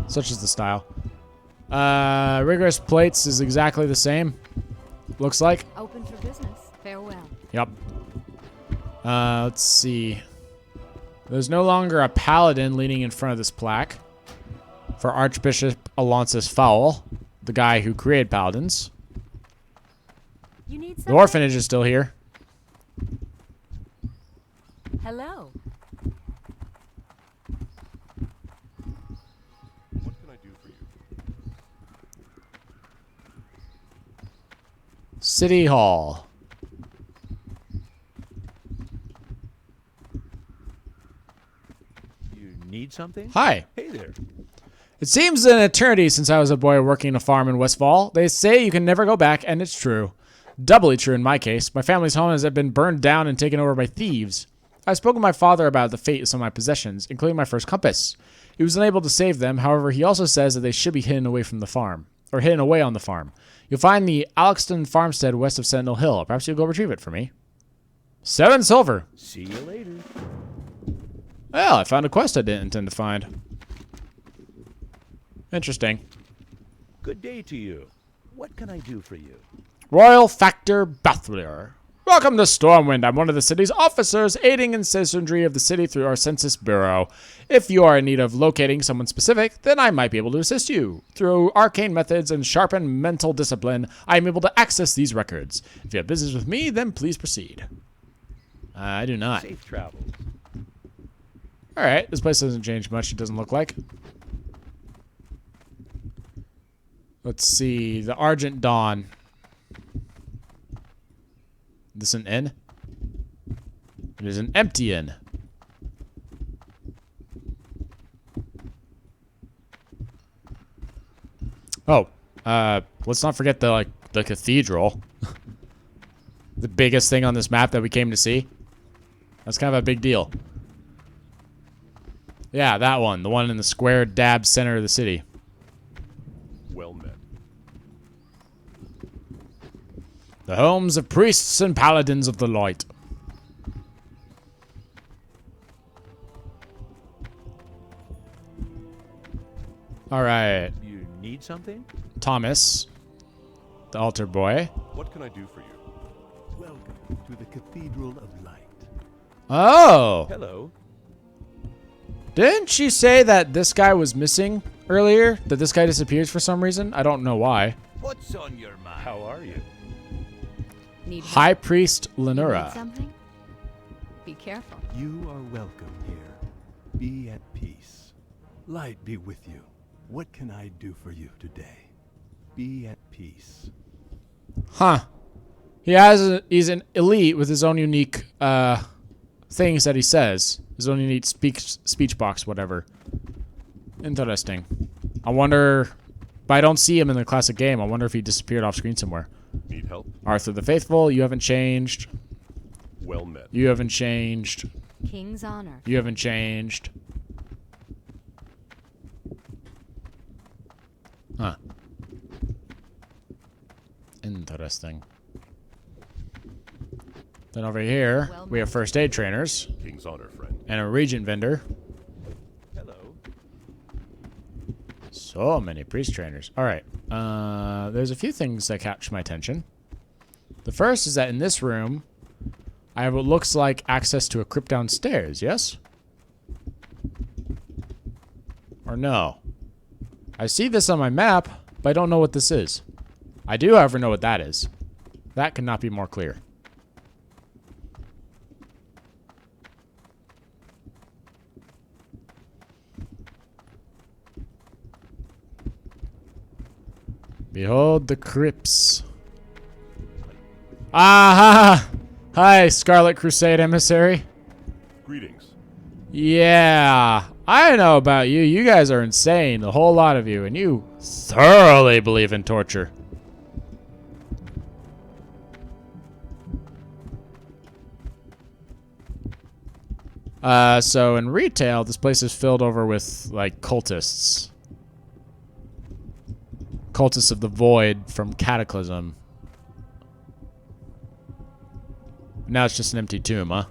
Such is the style. Rigorous plates is exactly the same. Looks like. Open for business. Farewell. Yep. Let's see. There's no longer a paladin leaning in front of this plaque for Archbishop Alonsus Fowl, the guy who created paladins. You need The something? orphanage is still here. Hello. What can I do for you? City Hall. You need something? Hi. Hey there. It seems an eternity since I was a boy working a farm in Westfall. They say you can never go back, and it's true. Doubly true in my case. My family's home has been burned down and taken over by thieves. I spoke with my father about the fate of some of my possessions, including my first compass. He was unable to save them. However, he also says that they should be hidden away from the farm, or hidden away on the farm. You'll find the Alexton farmstead west of Sentinel Hill. Perhaps you'll go retrieve it for me. 7 silver. See you later. Well, I found a quest I didn't intend to find. Interesting. Good day to you. What can I do for you? Royal Factor Bathlier. Welcome to Stormwind. I'm one of the city's officers, aiding in citizenry of the city through our census bureau. If you are in need of locating someone specific, then I might be able to assist you. Through arcane methods and sharpened mental discipline, I am able to access these records. If you have business with me, then please proceed. I do not. Safe travels. Alright, this place doesn't change much, it doesn't look like. Let's see, the Argent Dawn. This an inn? It is an empty inn. Oh, let's not forget the cathedral. The biggest thing on this map that we came to see. That's kind of a big deal. Yeah, that one. The one in the square dab center of the city. Well met. The homes of priests and paladins of the light. Alright. You need something? Thomas. The altar boy. What can I do for you? Welcome to the Cathedral of Light. Oh! Hello. Didn't she say that this guy was missing earlier? That this guy disappears for some reason? I don't know why. What's on your mind? How are you? Need help? High Priest You need Lenura. something? Be careful. You are welcome here. Be at peace. Light be with you. What can I do for you today? Be at peace. Huh. He's an elite with his own unique things that he says. His own unique speech box, whatever. Interesting. I wonder, but I don't see him in the classic game. I wonder if he disappeared off screen somewhere. Need help? Arthur the Faithful, you haven't changed. Well met. You haven't changed. King's honor. You haven't changed. Huh. Interesting. Then over here, we have first aid trainers King's honor, friend. and a regent vendor. Hello. So many priest trainers. All right. There's a few things that catch my attention. The first is that in this room, I have what looks like access to a crypt downstairs, yes? Or no? I see this on my map, but I don't know what this is. I do, however, know what that is. That could not be more clear. Behold the crypts. Ah! Hi, Scarlet Crusade emissary. Greetings. Yeah, I know about you. You guys are insane, the whole lot of you, and you thoroughly believe in torture. So in retail, this place is filled over with, like, cultists. Cultists of the Void from Cataclysm. Now it's just an empty tomb, huh?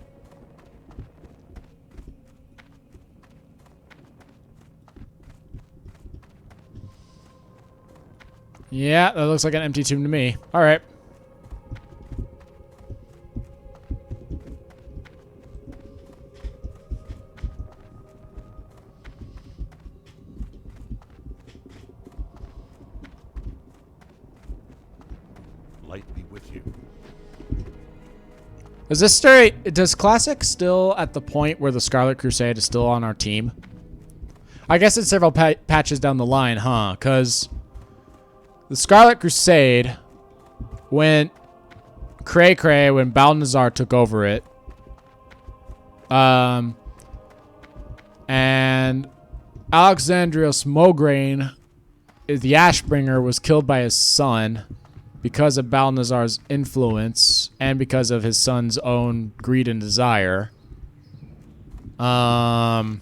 Yeah, that looks like an empty tomb to me. Alright. Light be with you. Is this story... Does Classic still at the point where the Scarlet Crusade is still on our team? I guess it's several patches down the line, huh? Because the Scarlet Crusade went cray-cray when Balnazar took over it. And Alexandrios Mograine, the Ashbringer, was killed by his son because of Balnazar's influence and because of his son's own greed and desire. Huh.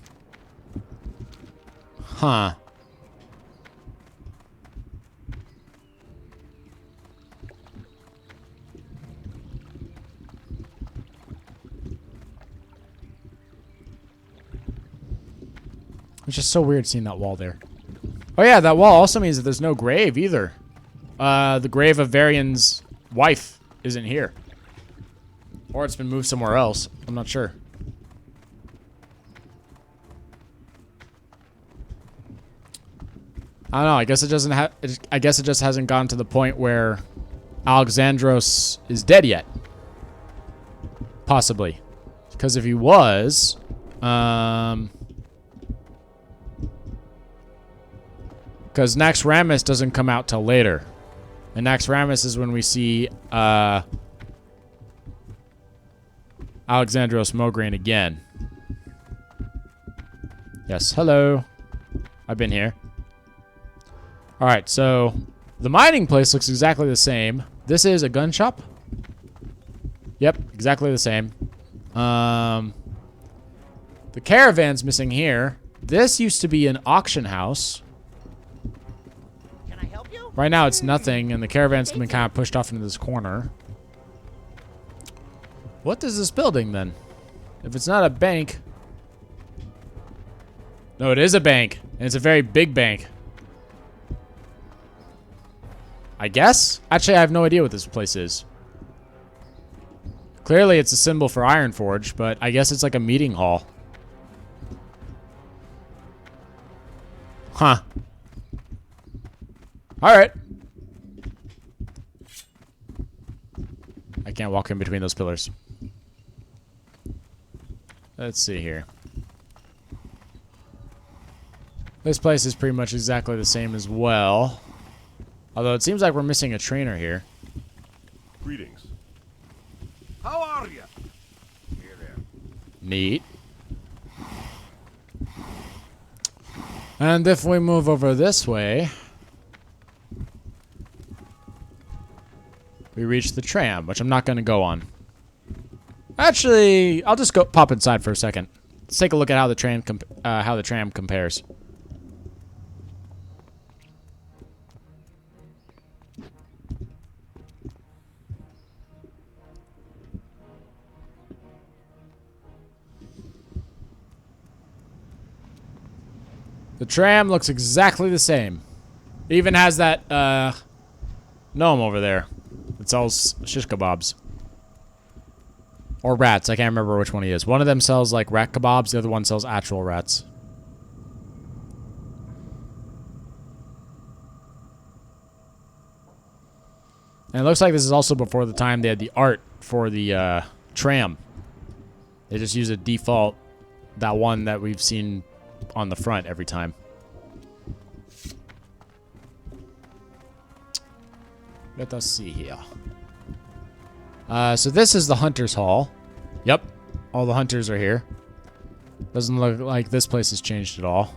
It's just so weird seeing that wall there. Oh yeah, that wall also means that there's no grave either. The grave of Varian's wife isn't here. Or it's been moved somewhere else. I'm not sure. I don't know. I guess it doesn't have. I guess it just hasn't gotten to the point where Alexandros is dead yet. Possibly, because if he was, because Naxxramas doesn't come out till later, and Naxxramas is when we see Alexandros Mograine again. Yes, hello. I've been here. Alright, so the mining place looks exactly the same. This is a gun shop. Yep, exactly the same. The caravan's missing here. This used to be an auction house. Can I help you? Right now it's nothing, and the caravan's been kind of pushed off into this corner. What is this building, then? If it's not a bank... No, it is a bank, and it's a very big bank. I guess? Actually, I have no idea what this place is. Clearly, it's a symbol for Ironforge, but I guess it's like a meeting hall. Huh. Alright. I can't walk in between those pillars. Let's see here. This place is pretty much exactly the same as well. Although it seems like we're missing a trainer here. Greetings. Neat. And if we move over this way, we reach the tram, which I'm not going to go on. Actually, I'll just go pop inside for a second. Let's take a look at how the tram compares. The tram looks exactly the same. It even has that gnome over there that sells shish kebabs. Or rats. I can't remember which one he is. One of them sells like rat kebabs. The other one sells actual rats. And it looks like this is also before the time they had the art for the tram. They just use a default, that one that we've seen on the front every time. Let us see here. So this is the Hunter's Hall. Yep. All the hunters are here. Doesn't look like this place has changed at all.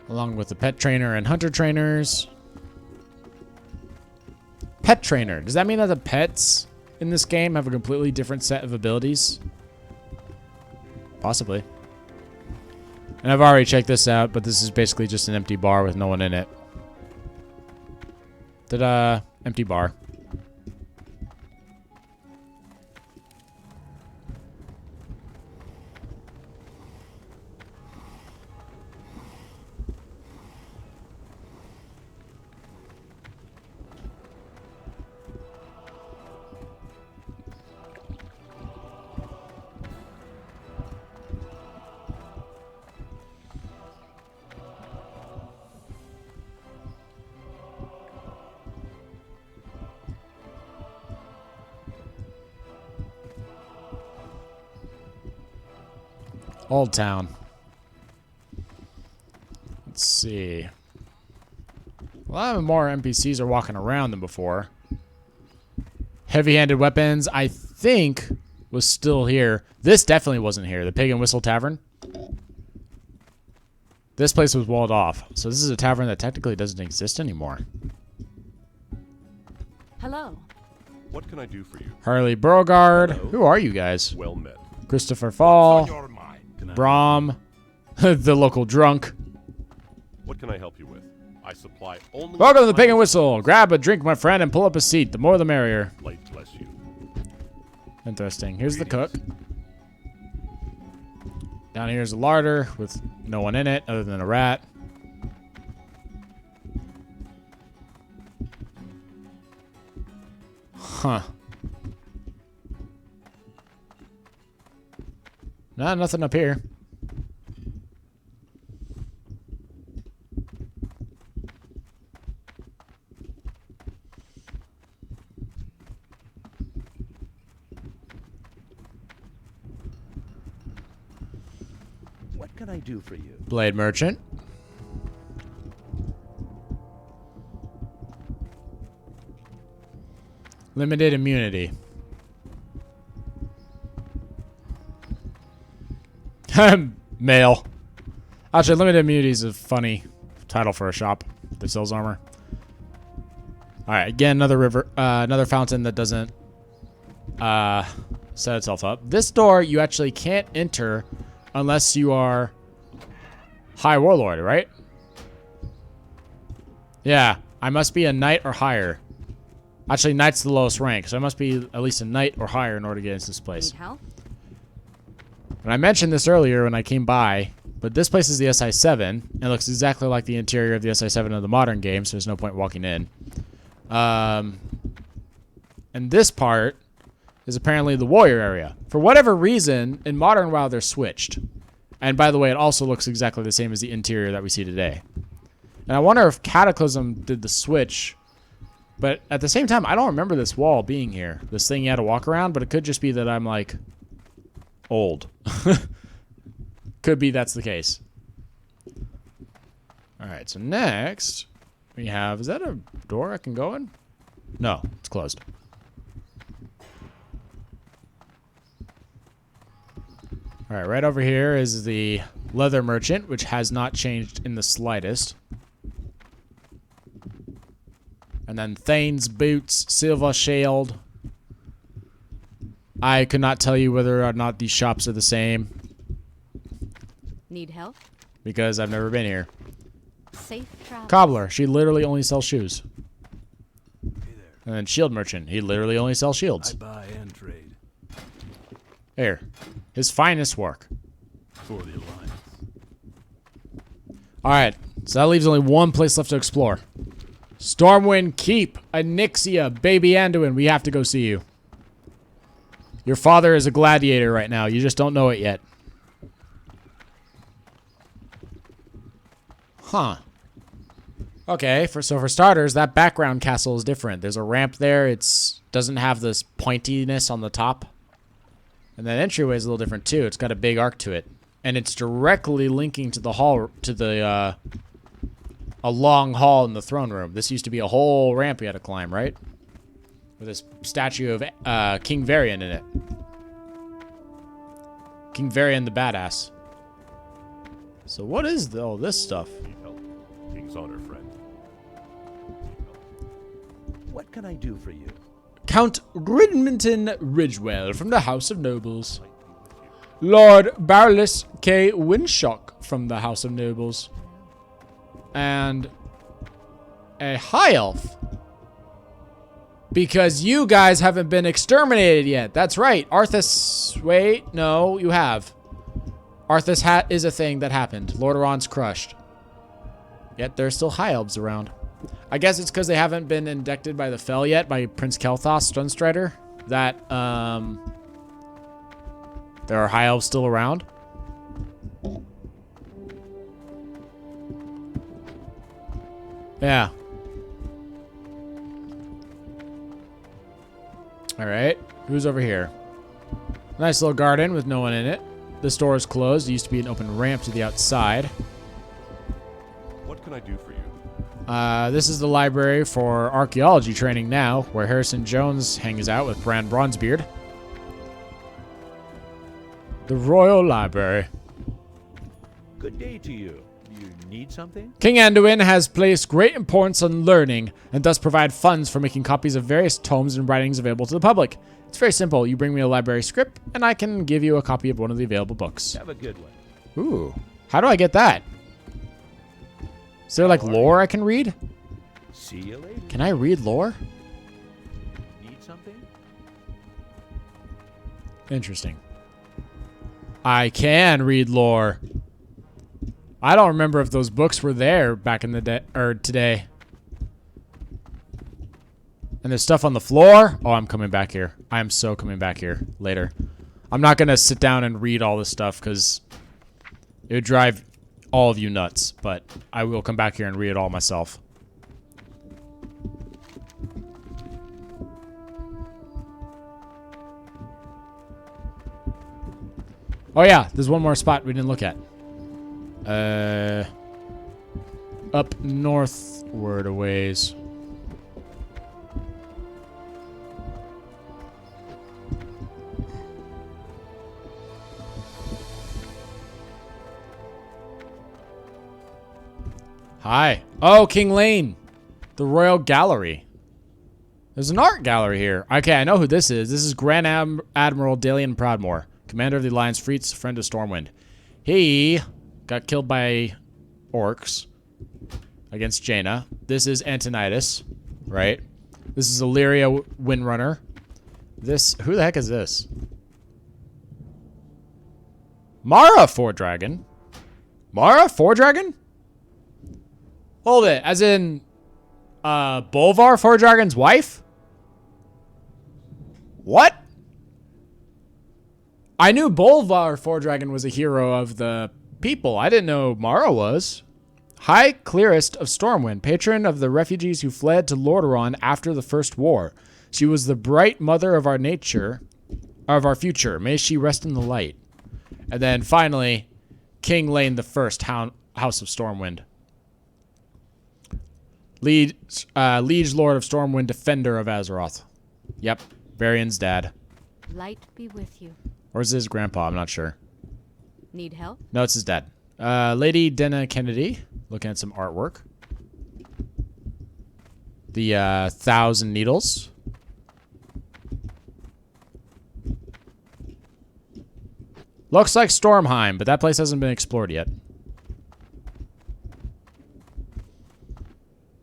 Along with the pet trainer and hunter trainers. Pet trainer. Does that mean that the pets in this game have a completely different set of abilities? Possibly. And I've already checked this out, but this is basically just an empty bar with no one in it. Ta-da! Empty bar. Old Town. Let's see. A lot more NPCs are walking around than before. Heavy-handed weapons, I think, was still here. This definitely wasn't here. The Pig and Whistle Tavern. This place was walled off. So this is a tavern that technically doesn't exist anymore. Hello. What can I do for you? Harley Beauregard. Hello. Who are you guys? Well met. Christopher Fall. Your mind. Brom. The local drunk. What can I help you with? I supply only. Welcome to the Pig and Whistle. Grab a drink, my friend, and pull up a seat. The more the merrier. Light bless you. Interesting. Here's the cook. Down here's a larder with no one in it other than a rat. Huh. Nah, nothing up here. What can I do for you? Blade Merchant. Limited immunity. Male. Actually, limited immunity is a funny title for a shop that sells armor. All right, again, another river, another fountain that doesn't set itself up. This door you actually can't enter unless you are High Warlord, right? Yeah, I must be a knight or higher. Actually, knight's the lowest rank, so I must be at least a knight or higher in order to get into this place. Need help? And I mentioned this earlier when I came by, but this place is the SI-7. And it looks exactly like the interior of the SI-7 of the modern game, so there's no point walking in. And this part is apparently the warrior area. For whatever reason, in modern WoW, they're switched. And by the way, it also looks exactly the same as the interior that we see today. And I wonder if Cataclysm did the switch. But at the same time, I don't remember this wall being here. This thing you had to walk around, but it could just be that I'm, like, old. Could be that's the case. Alright, so next, we have... Is that a door I can go in? No, it's closed. Alright, right over here is the leather merchant, which has not changed in the slightest. And then Thane's boots, silver shield. I could not tell you whether or not these shops are the same. Need help? Because I've never been here. Safe travel. Cobbler, she literally only sells shoes. Hey there. And then shield merchant, he literally only sells shields. I buy and trade Here, his finest work. for the Alliance. Alright, so that leaves only one place left to explore. Stormwind Keep, Anixia, Baby Anduin, we have to go see you. Your father is a gladiator right now, you just don't know it yet. Huh. Okay, so for starters, that background castle is different. There's a ramp there, it doesn't have this pointiness on the top. And that entryway is a little different too, it's got a big arc to it. And it's directly linking to the hall, to the, a long hall in the throne room. This used to be a whole ramp you had to climb, right? With this statue of King Varian in it. King Varian the badass. So what is all this stuff? Need help. King's honor, friend. What can I do for you? Count Gridmonton Ridgewell from the House of Nobles. Lord Barolis K. Winshock from the House of Nobles. And a high elf. Because you guys haven't been exterminated yet. That's right. Arthas... Wait, no, you have. Arthas hat is a thing that happened. Lordaeron's crushed. Yet there's still high elves around. I guess it's because they haven't been inducted by the Fel yet, by Prince Kel'Thas Stunstrider, that, there are high elves still around. Yeah. Alright, who's over here? Nice little garden with no one in it. This door is closed. It used to be an open ramp to the outside. What can I do for you? This is the library for archaeology training now, where Harrison Jones hangs out with Bran Bronzebeard. The Royal Library. Good day to you. You need something? King Anduin has placed great importance on learning, and thus provide funds for making copies of various tomes and writings available to the public. It's very simple. You bring me a library script, and I can give you a copy of one of the available books. Have a good one. Ooh. How do I get that? Is there, like, lore I can read? See you later. Can I read lore? Need something? Interesting. I can read lore. I don't remember if those books were there back in the day, or today. And there's stuff on the floor. Oh, I'm coming back here. I am so coming back here later. I'm not going to sit down and read all this stuff because it would drive all of you nuts. But I will come back here and read it all myself. Oh yeah, there's one more spot we didn't look at. Up northward a ways. Hi. Oh, King Lane. The Royal Gallery. There's an art gallery here. Okay, I know who this is. This is Grand Admiral Dalian Proudmoore, commander of the Alliance Fleets, friend of Stormwind. He got killed by orcs against Jaina. This is Antonidas, right? This is Illyria Windrunner. This, who the heck is this? Mara Fordragon? Mara Fordragon? Hold it, as in, Bolvar Fordragon's wife? What? I knew Bolvar Fordragon was a hero of the people. I didn't know Mara was. High Clearest of Stormwind, patron of the refugees who fled to Lordaeron after the First War. She was the bright mother of our our future. May she rest in the light. And then finally, King Lane the First, House of Stormwind. Liege Lord of Stormwind, Defender of Azeroth. Yep, Varian's dad. Light be with you. Or is his grandpa? I'm not sure. Need help? No, it's his dad. Lady Denna Kennedy, looking at some artwork. The 1,000 Needles. Looks like Stormheim, but that place hasn't been explored yet.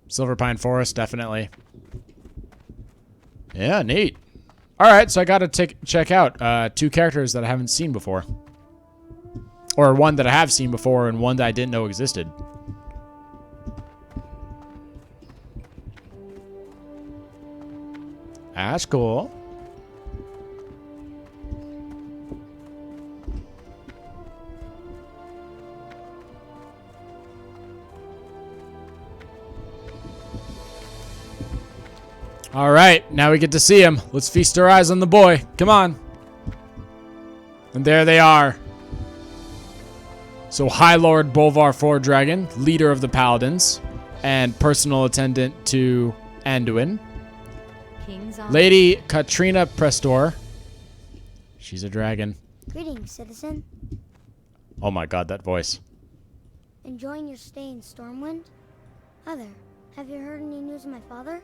Silverpine Forest, definitely. Yeah, neat. All right, so I got to check out 2 characters that I haven't seen before. Or one that I have seen before and one that I didn't know existed. That's cool. All right, now we get to see him. Let's feast our eyes on the boy. Come on. And there they are. So High Lord Bolvar Fordragon, leader of the Paladins, and personal attendant to Anduin. King's on. Lady Katrina Prestor. She's a dragon. Greetings, citizen. Oh my god, that voice. Enjoying your stay in Stormwind? Other, have you heard any news of my father?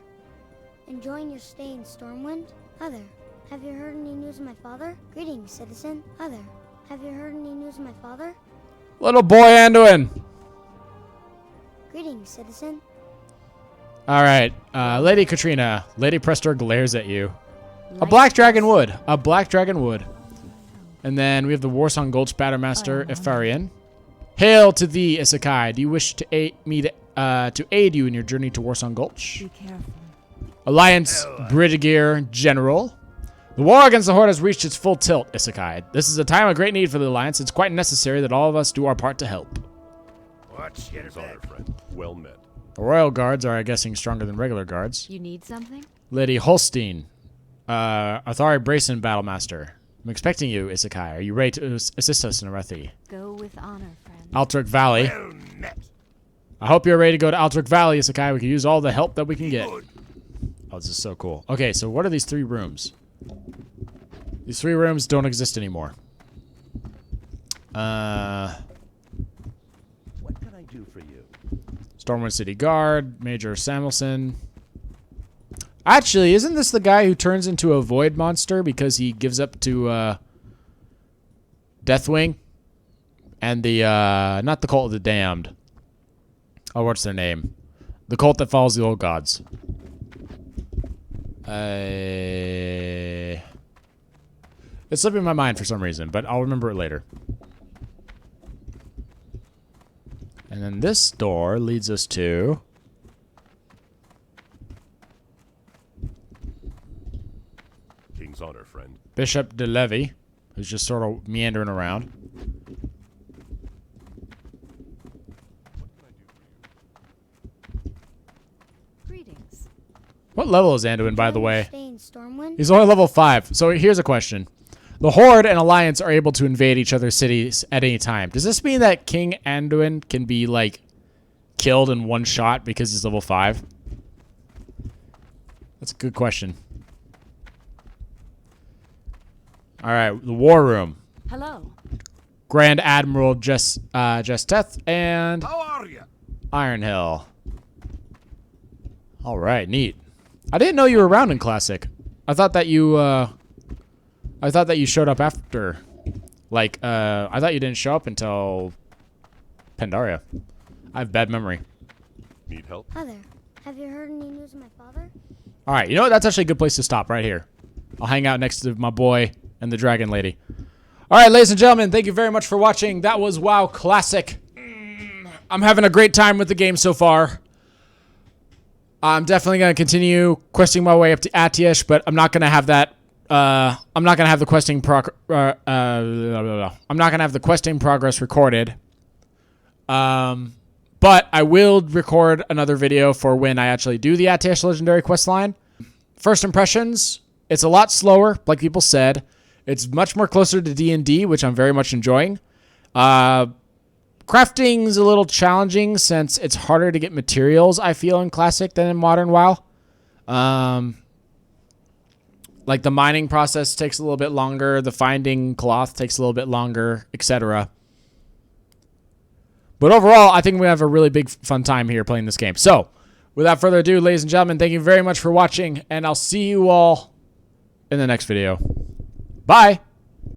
Enjoying your stay in Stormwind? Other, have you heard any news of my father? Greetings, citizen. Other, have you heard any news of my father? Little boy Anduin. Greetings, citizen. All right, Lady Katrina. Lady Prestor glares at you. A black dragon would. A black dragon would. And then we have the Warsong Gulch Battermaster Ifarian. Hail to thee, Isekai. Do you wish to aid me to aid you in your journey to Warsong Gulch? Be careful. Alliance Brigadier General. The war against the Horde has reached its full tilt, Isekai. This is a time of great need for the Alliance. It's quite necessary that all of us do our part to help. King's honor, friend. Well met. The Royal Guards are, I'm guessing, stronger than regular guards. You need something? Lady Holstein. Athari Brayson, Battlemaster. I'm expecting you, Isekai. Are you ready to assist us in Arethi? Go with honor, friend. Altric Valley. I hope you're ready to go to Altric Valley, Isekai. We can use all the help that we can get. Oh, this is so cool. Okay, so what are these 3 rooms? These 3 rooms don't exist anymore. What can I do for you? Stormwind City Guard, Major Samuelson. Actually, isn't this the guy who turns into a void monster because he gives up to Deathwing? And the, not the Cult of the Damned. Oh, what's their name? The cult that follows the old gods. It's slipping my mind for some reason, but I'll remember it later. And then this door leads us to... King's honor, friend. Bishop de Levy, who's just sort of meandering around. Greetings. What level is Anduin, by the way? Stay in Stormwind? He's only level 5. So here's a question. The Horde and Alliance are able to invade each other's cities at any time. Does this mean that King Anduin can be, like, killed in one shot because he's level 5? That's a good question. Alright, the War Room. Hello. Grand Admiral Jesteth and... How are you? Ironhill. Alright, neat. I didn't know you were around in Classic. I thought that you showed up after. Like, I thought you didn't show up until Pandaria. I have bad memory. Need help? Other, have you heard any news of my father? Alright, you know what? That's actually a good place to stop right here. I'll hang out next to my boy and the dragon lady. Alright, ladies and gentlemen, thank you very much for watching. That was WoW Classic. I'm having a great time with the game so far. I'm definitely going to continue questing my way up to Atiesh, but I'm not going to have that. I'm not going to have the questing I'm not going to have the questing progress recorded. But I will record another video for when I actually do the Atiesh Legendary questline. First impressions, it's a lot slower, like people said. It's much more closer to D&D, which I'm very much enjoying. Crafting's a little challenging since it's harder to get materials, I feel, in Classic than in Modern WoW. Like the mining process takes a little bit longer, the finding cloth takes a little bit longer, etc. But overall, I think we have a really big fun time here playing this game. So, without further ado, ladies and gentlemen, thank you very much for watching, and I'll see you all in the next video. Bye!